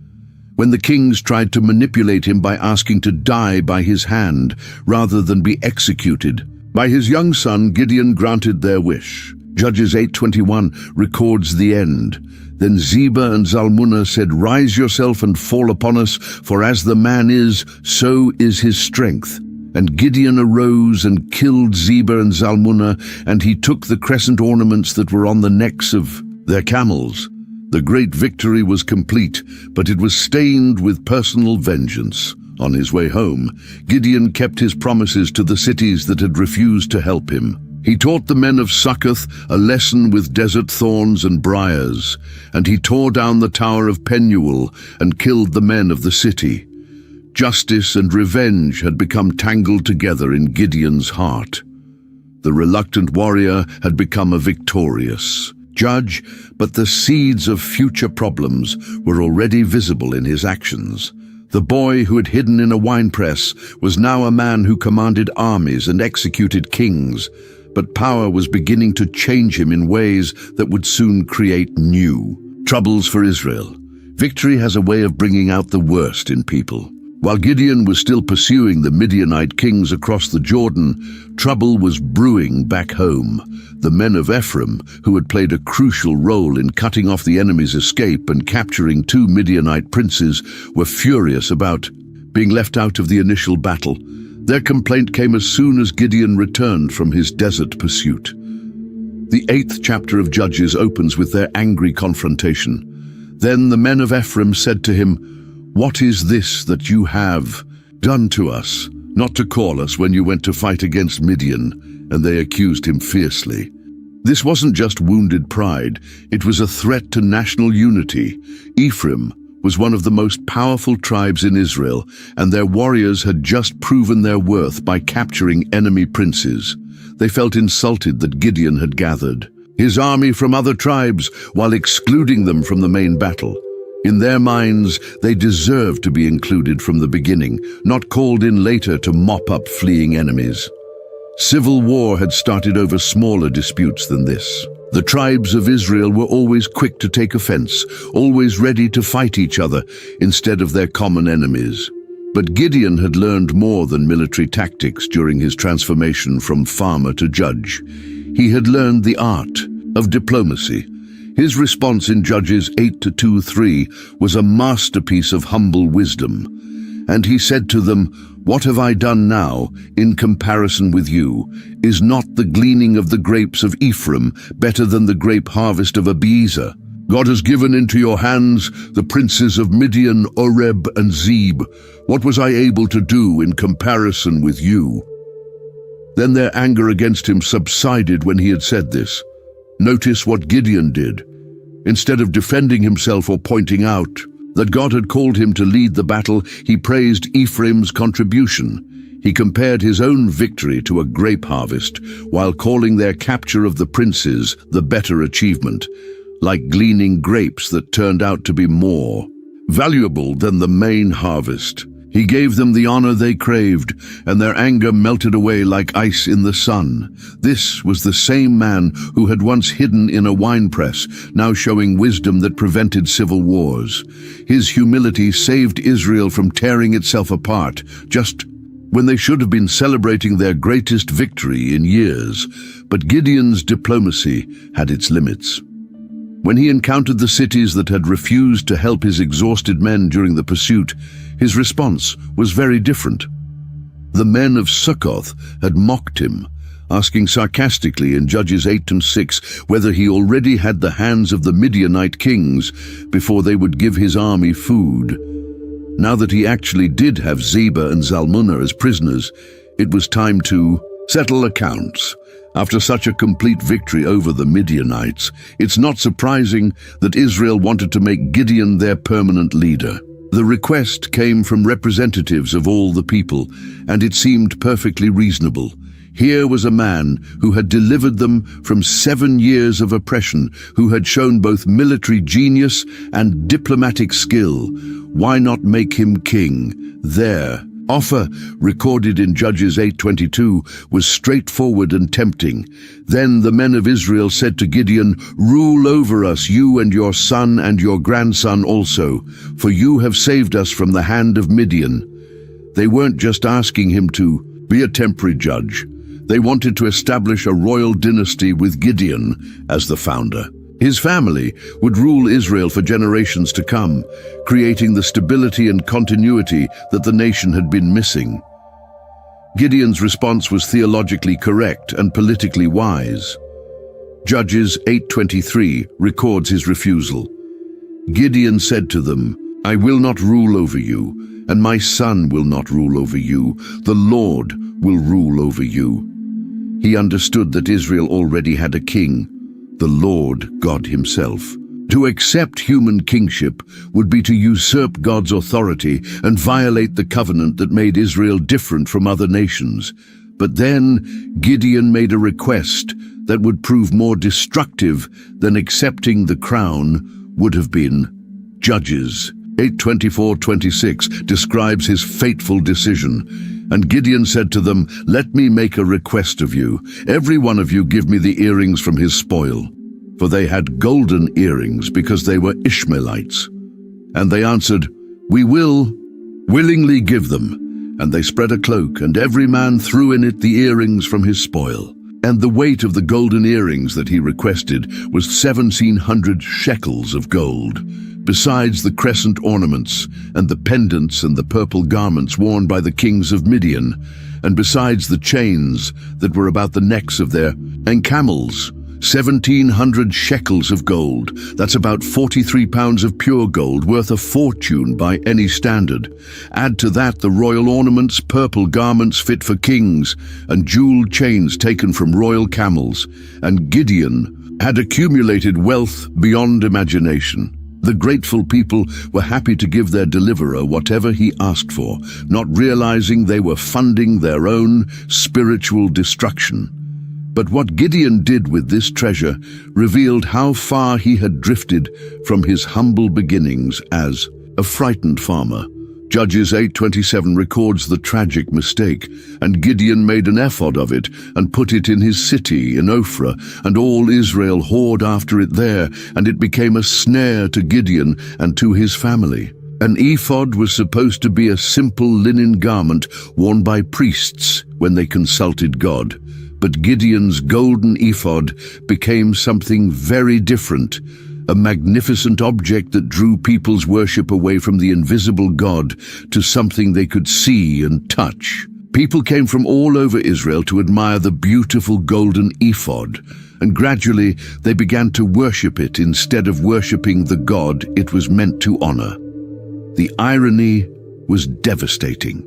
When the kings tried to manipulate him by asking to die by his hand rather than be executed, by his young son Gideon granted their wish. Judges 8:21 records the end. Then Zebah and Zalmunna said, "Rise yourself and fall upon us, for as the man is, so is his strength." And Gideon arose and killed Zebah and Zalmunna, and he took the crescent ornaments that were on the necks of their camels. The great victory was complete, but it was stained with personal vengeance. On his way home, Gideon kept his promises to the cities that had refused to help him. He taught the men of Succoth a lesson with desert thorns and briars, and he tore down the tower of Penuel and killed the men of the city. Justice and revenge had become tangled together in Gideon's heart. The reluctant warrior had become a victorious judge, but the seeds of future problems were already visible in his actions. The boy who had hidden in a winepress was now a man who commanded armies and executed kings, but power was beginning to change him in ways that would soon create new troubles for Israel. Victory has a way of bringing out the worst in people. While Gideon was still pursuing the Midianite kings across the Jordan, trouble was brewing back home. The men of Ephraim, who had played a crucial role in cutting off the enemy's escape and capturing 2 Midianite princes, were furious about being left out of the initial battle. Their complaint came as soon as Gideon returned from his desert pursuit. The 8th chapter of Judges opens with their angry confrontation. Then the men of Ephraim said to him, "What is this that you have done to us, not to call us when you went to fight against Midian?" And they accused him fiercely. This wasn't just wounded pride, it was a threat to national unity. Ephraim was one of the most powerful tribes in Israel, and their warriors had just proven their worth by capturing enemy princes. They felt insulted that Gideon had gathered his army from other tribes while excluding them from the main battle. In their minds, they deserved to be included from the beginning, not called in later to mop up fleeing enemies. Civil war had started over smaller disputes than this. The tribes of Israel were always quick to take offense, always ready to fight each other instead of their common enemies. But Gideon had learned more than military tactics during his transformation from farmer to judge. He had learned the art of diplomacy. His response in Judges 8:2-3 was a masterpiece of humble wisdom. And he said to them, "What have I done now in comparison with you? Is not the gleaning of the grapes of Ephraim better than the grape harvest of Abiezer? God has given into your hands the princes of Midian, Oreb, and Zeb. What was I able to do in comparison with you?" Then their anger against him subsided when he had said this. Notice what Gideon did. Instead of defending himself or pointing out that God had called him to lead the battle, he praised Ephraim's contribution. He compared his own victory to a grape harvest, while calling their capture of the princes the better achievement, like gleaning grapes that turned out to be more valuable than the main harvest. He gave them the honor they craved, and their anger melted away like ice in the sun. This was the same man who had once hidden in a winepress, now showing wisdom that prevented civil wars. His humility saved Israel from tearing itself apart just when they should have been celebrating their greatest victory in years. But Gideon's diplomacy had its limits. When he encountered the cities that had refused to help his exhausted men during the pursuit, his response was very different. The men of Succoth had mocked him, asking sarcastically in Judges 8 and 6 whether he already had the hands of the Midianite kings before they would give his army food. Now that he actually did have Zebah and Zalmunna as prisoners, it was time to settle accounts. After such a complete victory over the Midianites, it's not surprising that Israel wanted to make Gideon their permanent leader. The request came from representatives of all the people, and it seemed perfectly reasonable. Here was a man who had delivered them from 7 years of oppression, who had shown both military genius and diplomatic skill. Why not make him king? Their offer, recorded in Judges 8:22, was straightforward and tempting. Then the men of Israel said to Gideon, "Rule over us, you and your son and your grandson also, for you have saved us from the hand of Midian." They weren't just asking him to be a temporary judge. They wanted to establish a royal dynasty with Gideon as the founder. His family would rule Israel for generations to come, creating the stability and continuity that the nation had been missing. Gideon's response was theologically correct and politically wise. Judges 8:23 records his refusal. Gideon said to them, "I will not rule over you, and my son will not rule over you. The Lord will rule over you." He understood that Israel already had a king, the Lord God himself. To accept human kingship would be to usurp God's authority and violate the covenant that made Israel different from other nations. But then Gideon made a request that would prove more destructive than accepting the crown would have been. Judges 8:24-26 describes his fateful decision. And Gideon said to them, "Let me make a request of you. Every one of you give me the earrings from his spoil." For they had golden earrings because they were Ishmaelites. And they answered, "We will willingly give them." And they spread a cloak, and every man threw in it the earrings from his spoil. And the weight of the golden earrings that he requested was 1,700 shekels of gold, besides the crescent ornaments and the pendants and the purple garments worn by the kings of Midian, and besides the chains that were about the necks of their and camels, 1,700 shekels of gold. That's about 43 pounds of pure gold, worth a fortune by any standard. Add to that the royal ornaments, purple garments fit for kings, and jeweled chains taken from royal camels. And Gideon had accumulated wealth beyond imagination. The grateful people were happy to give their deliverer whatever he asked for, not realizing they were funding their own spiritual destruction. But what Gideon did with this treasure revealed how far he had drifted from his humble beginnings as a frightened farmer. Judges 8:27 records the tragic mistake, and Gideon made an ephod of it and put it in his city in Ophrah, and all Israel whored after it there, and it became a snare to Gideon and to his family. An ephod was supposed to be a simple linen garment worn by priests when they consulted God. But Gideon's golden ephod became something very different, a magnificent object that drew people's worship away from the invisible God to something they could see and touch. People came from all over Israel to admire the beautiful golden ephod, and gradually they began to worship it instead of worshiping the God it was meant to honor. The irony was devastating.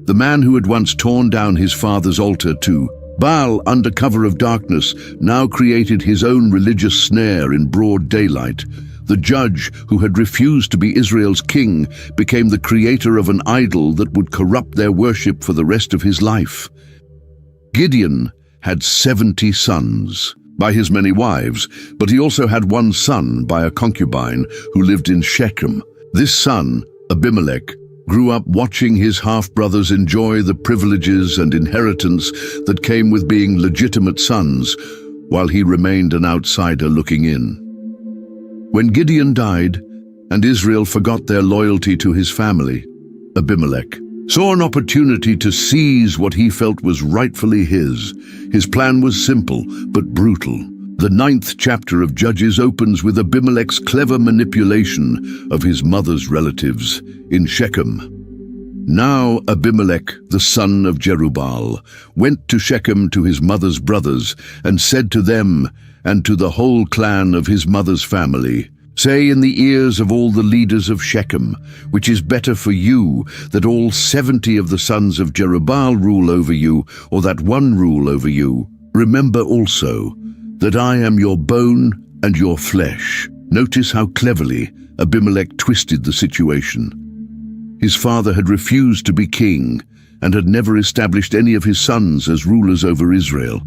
The man who had once torn down his father's altar to Baal under cover of darkness now created his own religious snare in broad daylight. The judge who had refused to be Israel's king became the creator of an idol that would corrupt their worship for the rest of his life. Gideon had 70 sons by his many wives, but he also had one son by a concubine who lived in Shechem. This son, Abimelech, grew up watching his half-brothers enjoy the privileges and inheritance that came with being legitimate sons, while he remained an outsider looking in. When Gideon died, and Israel forgot their loyalty to his family, Abimelech saw an opportunity to seize what he felt was rightfully his. His plan was simple, but brutal. The 9th chapter of Judges opens with Abimelech's clever manipulation of his mother's relatives in Shechem. Now Abimelech, the son of Jerubbaal, went to Shechem to his mother's brothers, and said to them, and to the whole clan of his mother's family, "Say in the ears of all the leaders of Shechem, which is better for you, that all 70 of the sons of Jerubbaal rule over you, or that one rule over you? Remember also that I am your bone and your flesh." Notice how cleverly Abimelech twisted the situation. His father had refused to be king and had never established any of his sons as rulers over Israel.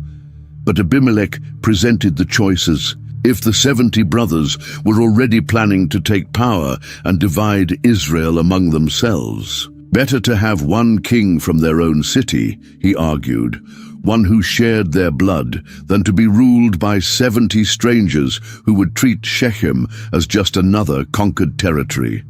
But Abimelech presented the choices. If the 70 brothers were already planning to take power and divide Israel among themselves, better to have one king from their own city, he argued, one who shared their blood, than to be ruled by 70 strangers who would treat Shechem as just another conquered territory.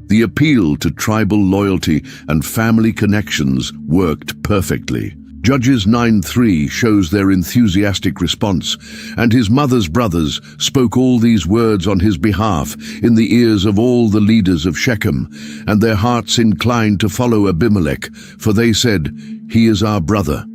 The appeal to tribal loyalty and family connections worked perfectly. Judges 9:3 shows their enthusiastic response, and his mother's brothers spoke all these words on his behalf in the ears of all the leaders of Shechem, and their hearts inclined to follow Abimelech, for they said, "He is our brother."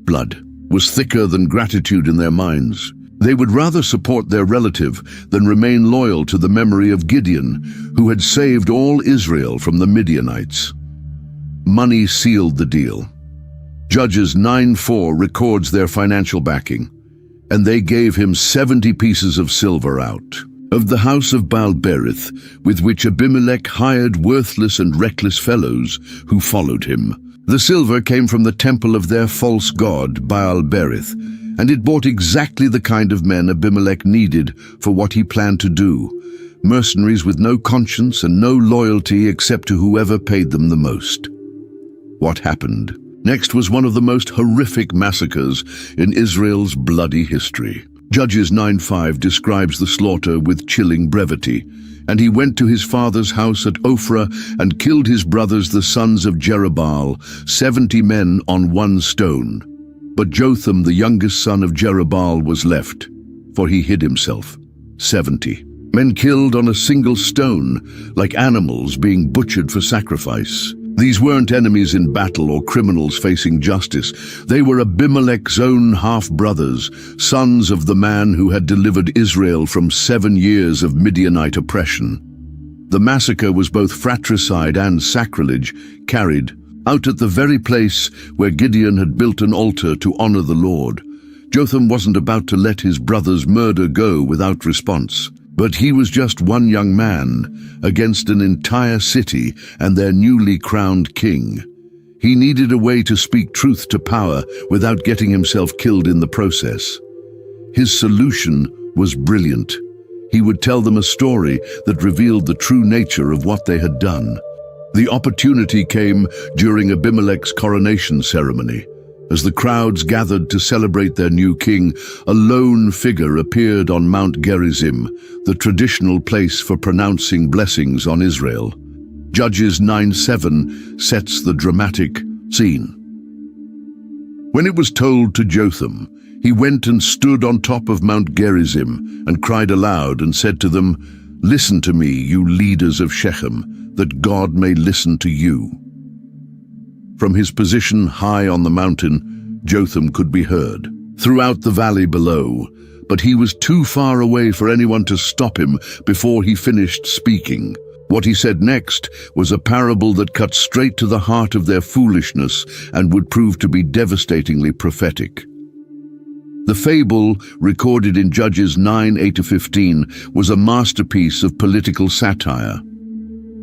Blood was thicker than gratitude in their minds. They would rather support their relative than remain loyal to the memory of Gideon, who had saved all Israel from the Midianites. Money sealed the deal. Judges 9:4 records their financial backing, and they gave him 70 pieces of silver out of the house of Baal-berith, with which Abimelech hired worthless and reckless fellows who followed him. The silver came from the temple of their false god, Baal-berith, and it bought exactly the kind of men Abimelech needed for what he planned to do. Mercenaries with no conscience and no loyalty except to whoever paid them the most. What happened next was one of the most horrific massacres in Israel's bloody history. Judges 9:5 describes the slaughter with chilling brevity. "And he went to his father's house at Ophrah and killed his brothers the sons of Jerubbaal, 70 men on one stone. But Jotham, the youngest son of Jerubbaal, was left, for he hid himself. 70 men killed on a single stone, like animals being butchered for sacrifice. These weren't enemies in battle or criminals facing justice. They were Abimelech's own half-brothers, sons of the man who had delivered Israel from 7 years of Midianite oppression. The massacre was both fratricide and sacrilege, carried out at the very place where Gideon had built an altar to honor the Lord. Jotham wasn't about to let his brother's murder go without response. But he was just one young man against an entire city and their newly crowned king. He needed a way to speak truth to power without getting himself killed in the process. His solution was brilliant. He would tell them a story that revealed the true nature of what they had done. The opportunity came during Abimelech's coronation ceremony. As the crowds gathered to celebrate their new king, a lone figure appeared on Mount Gerizim, the traditional place for pronouncing blessings on Israel. Judges 9:7 sets the dramatic scene. When it was told to Jotham, he went and stood on top of Mount Gerizim and cried aloud and said to them, "Listen to me, you leaders of Shechem, that God may listen to you." From his position high on the mountain, Jotham could be heard throughout the valley below, but he was too far away for anyone to stop him before he finished speaking. What he said next was a parable that cut straight to the heart of their foolishness and would prove to be devastatingly prophetic. The fable, recorded in Judges 9:8-15, was a masterpiece of political satire.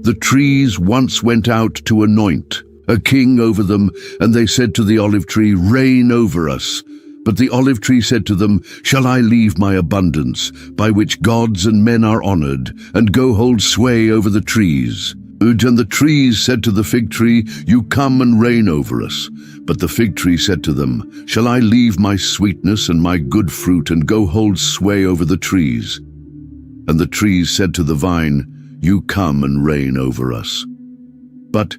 The trees once went out to anoint a king over them, and they said to the olive tree, "Reign over us." But the olive tree said to them, "Shall I leave my abundance, by which gods and men are honored, and go hold sway over the trees?" And the trees said to the fig tree, "You come and reign over us." But the fig tree said to them, "Shall I leave my sweetness and my good fruit, and go hold sway over the trees?" And the trees said to the vine, "You come and reign over us." But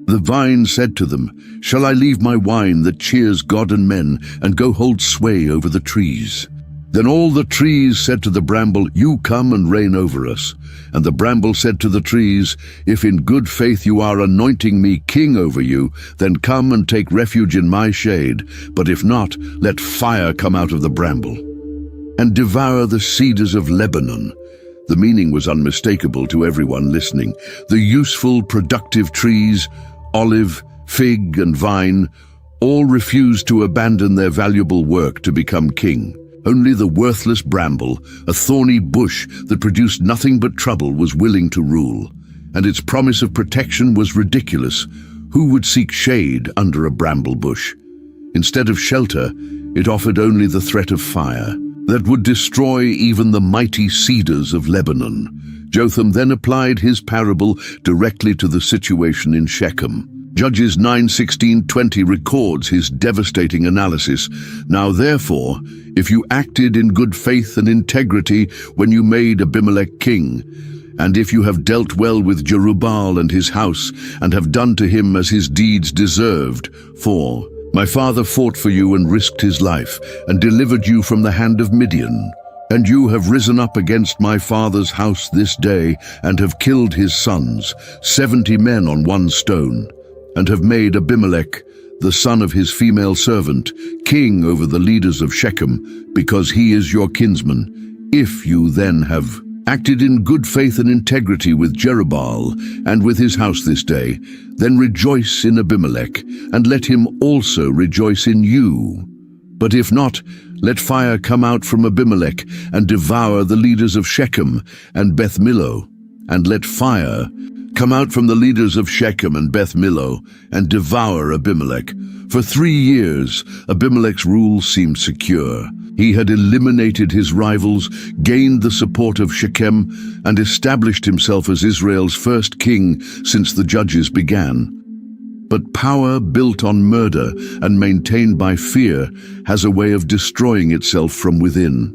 The vine said to them, "Shall I leave my wine that cheers God and men, and go hold sway over the trees?" Then all the trees said to the bramble, "You come and reign over us." And the bramble said to the trees, "If in good faith you are anointing me king over you, then come and take refuge in my shade. But if not, let fire come out of the bramble and devour the cedars of Lebanon." The meaning was unmistakable to everyone listening. The useful, productive trees, olive, fig, and vine, all refused to abandon their valuable work to become king. Only the worthless bramble, a thorny bush that produced nothing but trouble, was willing to rule. And its promise of protection was ridiculous. Who would seek shade under a bramble bush? Instead of shelter, it offered only the threat of fire that would destroy even the mighty cedars of Lebanon. Jotham then applied his parable directly to the situation in Shechem. Judges 9:16-20 records his devastating analysis. "Now therefore, if you acted in good faith and integrity when you made Abimelech king, and if you have dealt well with Jerubbaal and his house, and have done to him as his deeds deserved, for my father fought for you and risked his life, and delivered you from the hand of Midian. And you have risen up against my father's house this day, and have killed his sons, 70 men on one stone, and have made Abimelech, the son of his female servant, king over the leaders of Shechem, because he is your kinsman. If you then have acted in good faith and integrity with Jerubbaal and with his house this day, then rejoice in Abimelech, and let him also rejoice in you. But if not, let fire come out from Abimelech and devour the leaders of Shechem and Beth Millo, and let fire come out from the leaders of Shechem and Beth Millo and devour Abimelech." For 3 years, Abimelech's rule seemed secure. He had eliminated his rivals, gained the support of Shechem, and established himself as Israel's first king since the Judges began. But power built on murder and maintained by fear has a way of destroying itself from within.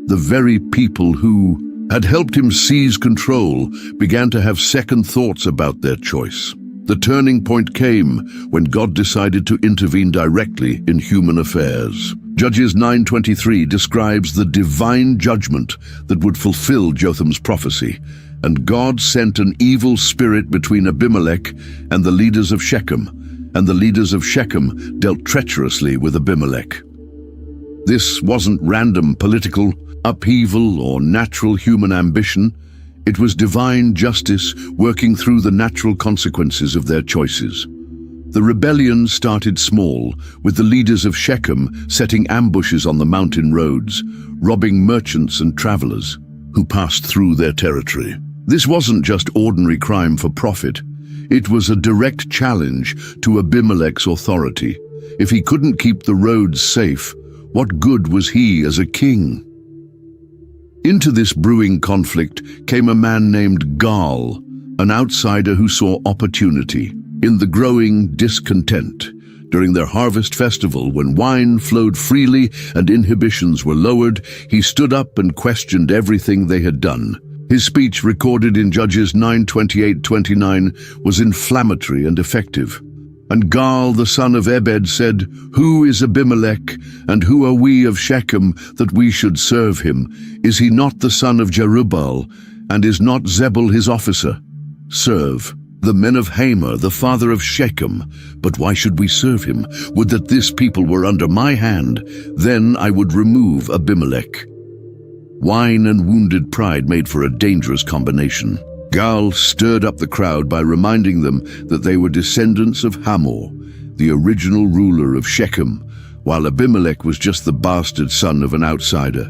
The very people who had helped him seize control began to have second thoughts about their choice. The turning point came when God decided to intervene directly in human affairs. Judges 9:23 describes the divine judgment that would fulfill Jotham's prophecy. "And God sent an evil spirit between Abimelech and the leaders of Shechem, and the leaders of Shechem dealt treacherously with Abimelech." This wasn't random political upheaval or natural human ambition. It was divine justice working through the natural consequences of their choices. The rebellion started small, with the leaders of Shechem setting ambushes on the mountain roads, robbing merchants and travelers who passed through their territory. This wasn't just ordinary crime for profit. It was a direct challenge to Abimelech's authority. If he couldn't keep the roads safe, what good was he as a king? Into this brewing conflict came a man named Gaal, an outsider who saw opportunity in the growing discontent. During their harvest festival, when wine flowed freely and inhibitions were lowered, he stood up and questioned everything they had done. His speech, recorded in Judges 9:28-29, was inflammatory and effective. And Gaal, the son of Ebed, said, "Who is Abimelech, and who are we of Shechem, that we should serve him? Is he not the son of Jerubbaal, and is not Zebul his officer? Serve the men of Hamor, the father of Shechem. But why should we serve him? Would that this people were under my hand, then I would remove Abimelech." Wine and wounded pride made for a dangerous combination. Gaal stirred up the crowd by reminding them that they were descendants of Hamor, the original ruler of Shechem, while Abimelech was just the bastard son of an outsider.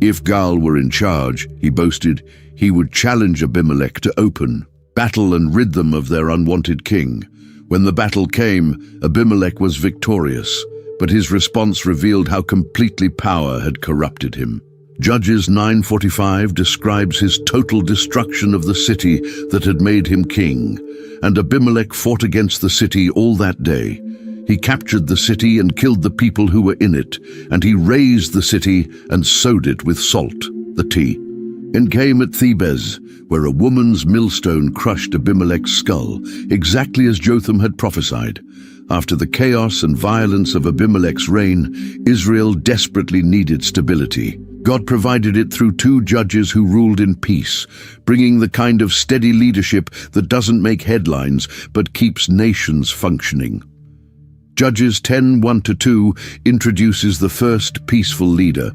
If Gaal were in charge, he boasted, he would challenge Abimelech to open battle and rid them of their unwanted king. When the battle came, Abimelech was victorious, but his response revealed how completely power had corrupted him. Judges 9:45 describes his total destruction of the city that had made him king, and Abimelech fought against the city all that day. He captured the city and killed the people who were in it, and he razed the city and sowed it with salt, the tea. and came at Thebez, where a woman's millstone crushed Abimelech's skull, exactly as Jotham had prophesied. After the chaos and violence of Abimelech's reign, Israel desperately needed stability. God provided it through 2 judges who ruled in peace, bringing the kind of steady leadership that doesn't make headlines but keeps nations functioning. Judges 10:1-2 introduces the first peaceful leader.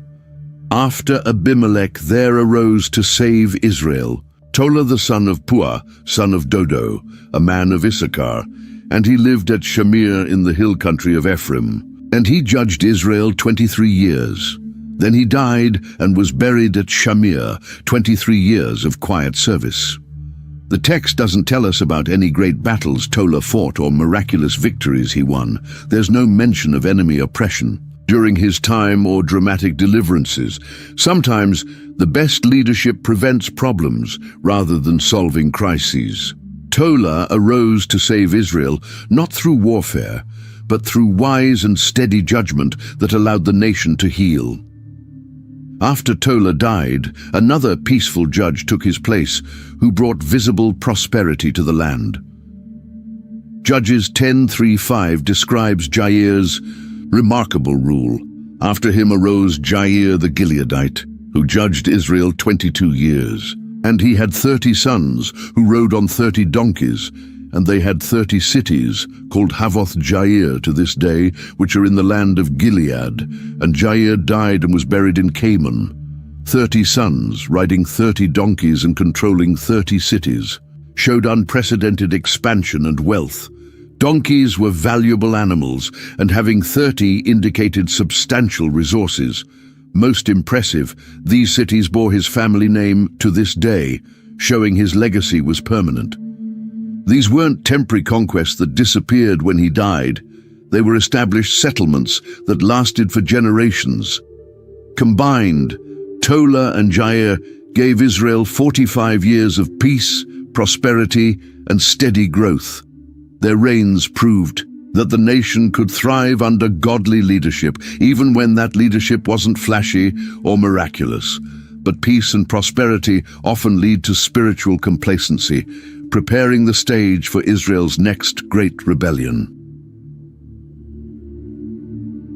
After Abimelech there arose to save Israel Tola the son of Puah, son of Dodo, a man of Issachar, and he lived at Shamir in the hill country of Ephraim. And he judged Israel 23 years. Then he died and was buried at Shamir, 23 years of quiet service. The text doesn't tell us about any great battles Tola fought or miraculous victories he won. There's no mention of enemy oppression during his time or dramatic deliverances. Sometimes the best leadership prevents problems rather than solving crises. Tola arose to save Israel not through warfare, but through wise and steady judgment that allowed the nation to heal. After Tola died, another peaceful judge took his place, who brought visible prosperity to the land. Judges 10:3-5 describes Jair's remarkable rule. After him arose Jair the Gileadite, who judged Israel 22 years. And he had 30 sons, who rode on 30 donkeys, and they had 30 cities, called Havoth Jair to this day, which are in the land of Gilead. And Jair died and was buried in Canaan. 30 sons, riding 30 donkeys and controlling 30 cities, showed unprecedented expansion and wealth. Donkeys were valuable animals, and having 30 indicated substantial resources. Most impressive, these cities bore his family name to this day, showing his legacy was permanent. These weren't temporary conquests that disappeared when he died. They were established settlements that lasted for generations. Combined, Tola and Jair gave Israel 45 years of peace, prosperity, and steady growth. Their reigns proved that the nation could thrive under godly leadership, even when that leadership wasn't flashy or miraculous. But peace and prosperity often lead to spiritual complacency, preparing the stage for Israel's next great rebellion.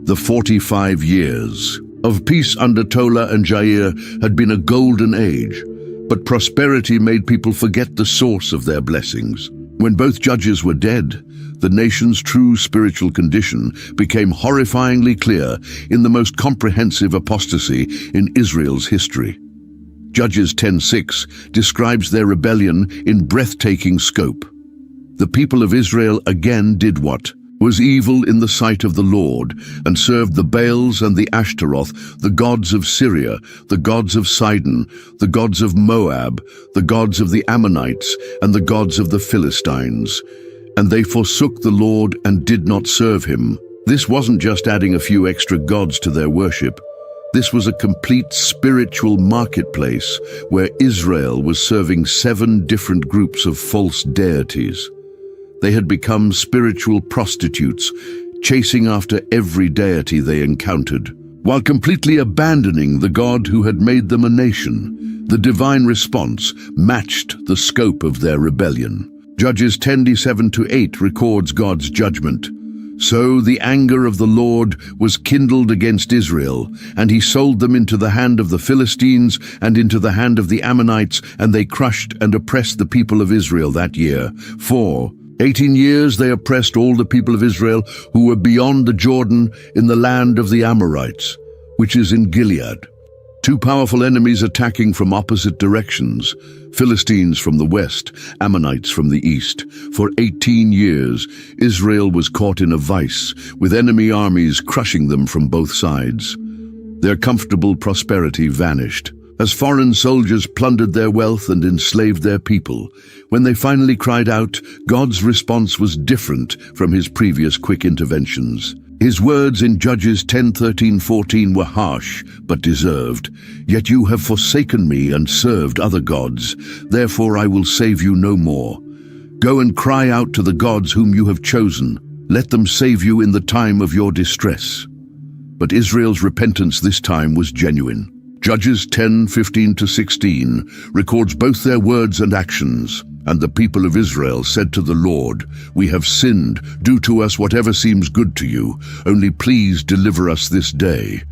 The 45 years of peace under Tola and Jair had been a golden age, but prosperity made people forget the source of their blessings. When both judges were dead, the nation's true spiritual condition became horrifyingly clear in the most comprehensive apostasy in Israel's history. Judges 10:6 describes their rebellion in breathtaking scope. The people of Israel again did what was evil in the sight of the Lord, and served the Baals and the Ashtaroth, the gods of Syria, the gods of Sidon, the gods of Moab, the gods of the Ammonites, and the gods of the Philistines. And they forsook the Lord and did not serve him. This wasn't just adding a few extra gods to their worship. This was a complete spiritual marketplace where Israel was serving 7 different groups of false deities. They had become spiritual prostitutes, chasing after every deity they encountered, while completely abandoning the God who had made them a nation. The divine response matched the scope of their rebellion. Judges 10:7-8 records God's judgment. So the anger of the Lord was kindled against Israel, and he sold them into the hand of the Philistines and into the hand of the Ammonites, and they crushed and oppressed the people of Israel that year. For 18 years they oppressed all the people of Israel who were beyond the Jordan in the land of the Amorites, which is in Gilead. 2 powerful enemies attacking from opposite directions, Philistines from the west, Ammonites from the east. For 18 years, Israel was caught in a vice, with enemy armies crushing them from both sides. Their comfortable prosperity vanished, as foreign soldiers plundered their wealth and enslaved their people. When they finally cried out, God's response was different from his previous quick interventions. His words in Judges 10:13-14 were harsh, but deserved. Yet you have forsaken me and served other gods. Therefore I will save you no more. Go and cry out to the gods whom you have chosen. Let them save you in the time of your distress. But Israel's repentance this time was genuine. Judges 10:15-16 records both their words and actions. And the people of Israel said to the Lord, "We have sinned. Do to us whatever seems good to you. Only please deliver us this day."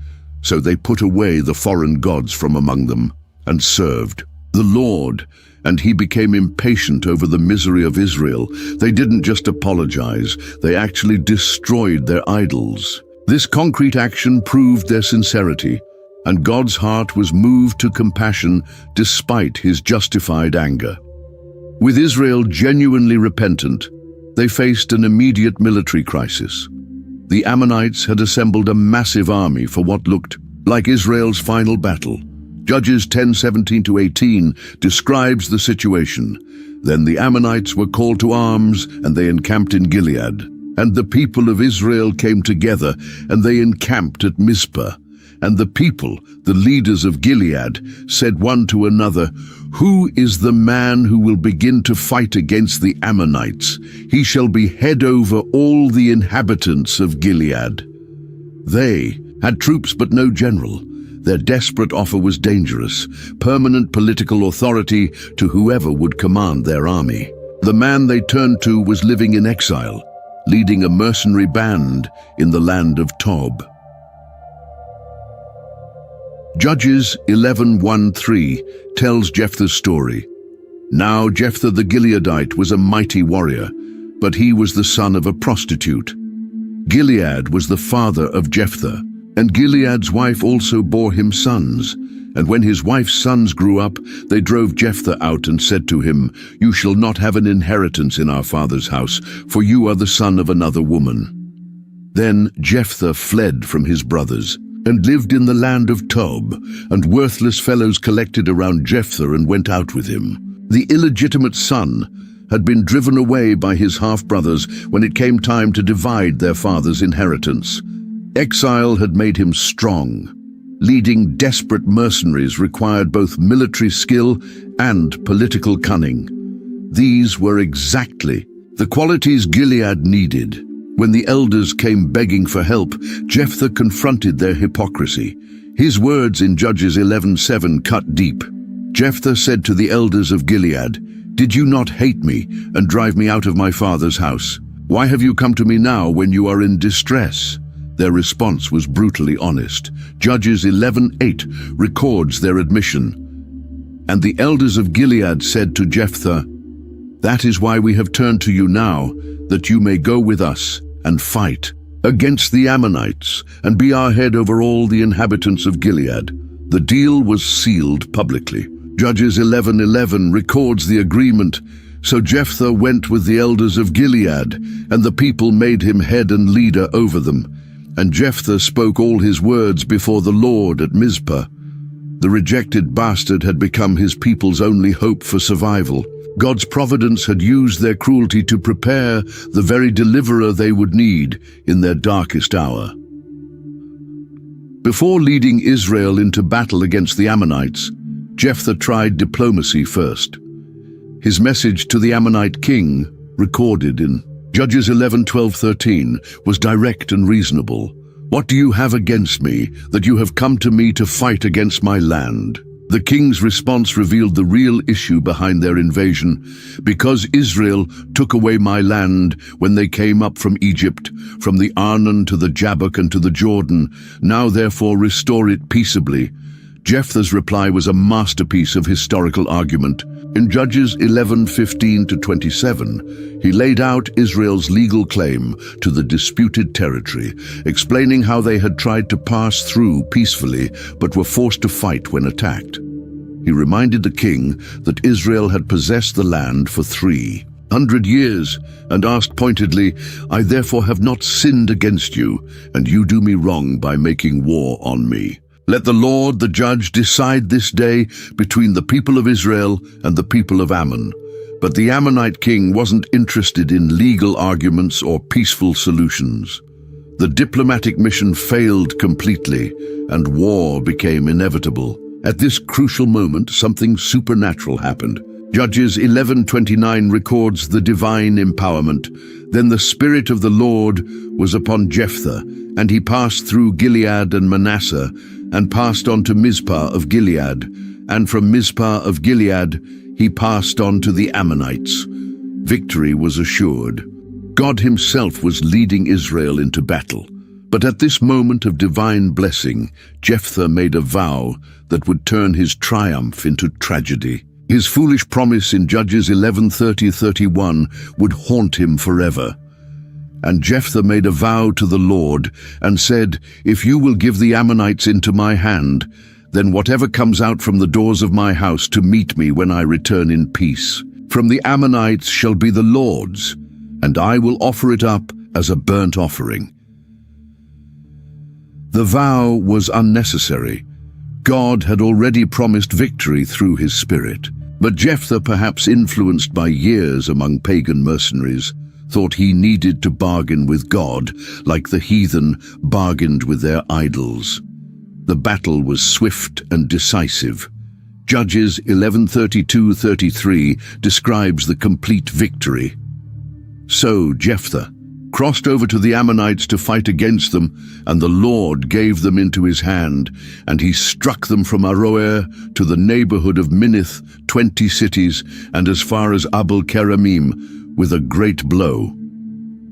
So they put away the foreign gods from among them and served the Lord. And he became impatient over the misery of Israel. They didn't just apologize, they actually destroyed their idols. This concrete action proved their sincerity, and God's heart was moved to compassion despite his justified anger. With Israel genuinely repentant, they faced an immediate military crisis. The Ammonites had assembled a massive army for what looked like Israel's final battle. Judges 10:17-18 describes the situation. Then the Ammonites were called to arms, and they encamped in Gilead. And the people of Israel came together, and they encamped at Mizpah. And the people, the leaders of Gilead, said one to another, "Who is the man who will begin to fight against the Ammonites? He shall be head over all the inhabitants of Gilead." They had troops but no general. Their desperate offer was dangerous, permanent political authority to whoever would command their army. The man they turned to was living in exile, leading a mercenary band in the land of Tob. Judges 11:1-3 tells Jephthah's story. Now Jephthah the Gileadite was a mighty warrior, but he was the son of a prostitute. Gilead was the father of Jephthah, and Gilead's wife also bore him sons. And when his wife's sons grew up, they drove Jephthah out and said to him, "You shall not have an inheritance in our father's house, for you are the son of another woman." Then Jephthah fled from his brothers and lived in the land of Tob, and worthless fellows collected around Jephthah and went out with him. The illegitimate son had been driven away by his half-brothers when it came time to divide their father's inheritance. Exile had made him strong. Leading desperate mercenaries required both military skill and political cunning. These were exactly the qualities Gilead needed. When the elders came begging for help, Jephthah confronted their hypocrisy. His words in Judges 11:7 cut deep. Jephthah said to the elders of Gilead, "Did you not hate me and drive me out of my father's house? Why have you come to me now when you are in distress?" Their response was brutally honest. Judges 11:8 records their admission. And the elders of Gilead said to Jephthah, "That is why we have turned to you now, that you may go with us and fight against the Ammonites and be our head over all the inhabitants of Gilead." The deal was sealed publicly. Judges 11:11 records the agreement. So Jephthah went with the elders of Gilead, and the people made him head and leader over them. And Jephthah spoke all his words before the Lord at Mizpah. The rejected bastard had become his people's only hope for survival. God's providence had used their cruelty to prepare the very deliverer they would need in their darkest hour. Before leading Israel into battle against the Ammonites, Jephthah tried diplomacy first. His message to the Ammonite king, recorded in Judges 11:12-13, was direct and reasonable. "What do you have against me, that you have come to me to fight against my land?" The king's response revealed the real issue behind their invasion. "Because Israel took away my land when they came up from Egypt, from the Arnon to the Jabbok and to the Jordan, now therefore restore it peaceably." Jephthah's reply was a masterpiece of historical argument. In Judges 11:15-27, he laid out Israel's legal claim to the disputed territory, explaining how they had tried to pass through peacefully but were forced to fight when attacked. He reminded the king that Israel had possessed the land for 300 years and asked pointedly, "I therefore have not sinned against you, and you do me wrong by making war on me. Let the Lord, the judge, decide this day between the people of Israel and the people of Ammon." But the Ammonite king wasn't interested in legal arguments or peaceful solutions. The diplomatic mission failed completely, and war became inevitable. At this crucial moment, something supernatural happened. Judges 11:29 records the divine empowerment. Then the Spirit of the Lord was upon Jephthah, and he passed through Gilead and Manasseh, and passed on to Mizpah of Gilead, and from Mizpah of Gilead he passed on to the Ammonites. Victory was assured. God himself was leading Israel into battle. But at this moment of divine blessing, Jephthah made a vow that would turn his triumph into tragedy. His foolish promise in Judges 11:30-31 would haunt him forever. And Jephthah made a vow to the Lord and said, "If you will give the Ammonites into my hand, then whatever comes out from the doors of my house to meet me when I return in peace, from the Ammonites shall be the Lord's, and I will offer it up as a burnt offering." The vow was unnecessary. God had already promised victory through his Spirit. But Jephthah, perhaps influenced by years among pagan mercenaries, thought he needed to bargain with God like the heathen bargained with their idols. The battle was swift and decisive. Judges 11:32-33 describes the complete victory. So Jephthah crossed over to the Ammonites to fight against them, and the Lord gave them into his hand, and he struck them from Aroer to the neighborhood of Minnith, 20 cities, and as far as Abel-keramim, with a great blow.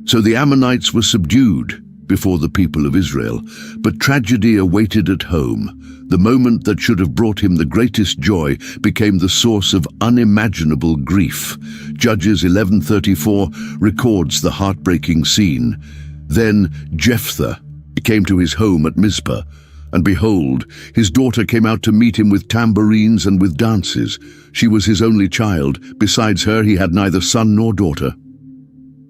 So the Ammonites were subdued before the people of Israel, but tragedy awaited at home. The moment that should have brought him the greatest joy became the source of unimaginable grief. Judges 11:34 records the heartbreaking scene. Then Jephthah came to his home at Mizpah, and behold, his daughter came out to meet him with tambourines and with dances. She was his only child. Besides her, he had neither son nor daughter.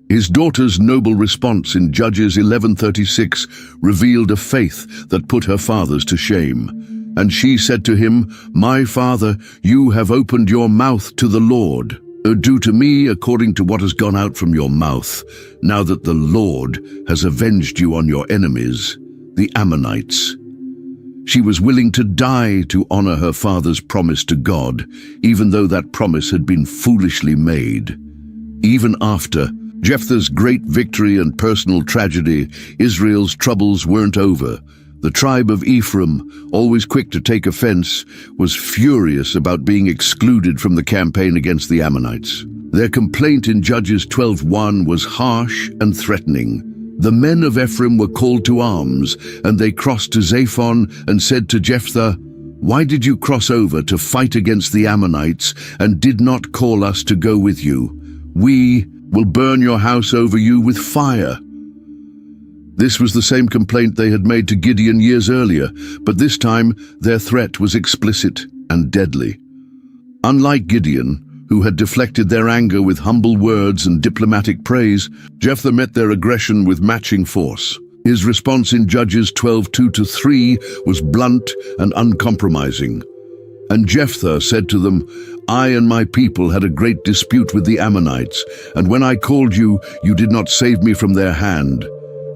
His daughter's noble response in Judges 11:36 revealed a faith that put her fathers to shame. And she said to him, "My father, you have opened your mouth to the Lord. Do to me according to what has gone out from your mouth, now that the Lord has avenged you on your enemies, the Ammonites." She was willing to die to honor her father's promise to God, even though that promise had been foolishly made. Even after Jephthah's great victory and personal tragedy, Israel's troubles weren't over. The tribe of Ephraim, always quick to take offense, was furious about being excluded from the campaign against the Ammonites. Their complaint in Judges 12:1 was harsh and threatening. The men of Ephraim were called to arms, and they crossed to Zaphon and said to Jephthah, "Why did you cross over to fight against the Ammonites and did not call us to go with you? We will burn your house over you with fire." This was the same complaint they had made to Gideon years earlier, but this time their threat was explicit and deadly. Unlike Gideon, who had deflected their anger with humble words and diplomatic praise, Jephthah met their aggression with matching force. His response in Judges 12:2-3 was blunt and uncompromising. And Jephthah said to them, "I and my people had a great dispute with the Ammonites, and when I called you, you did not save me from their hand.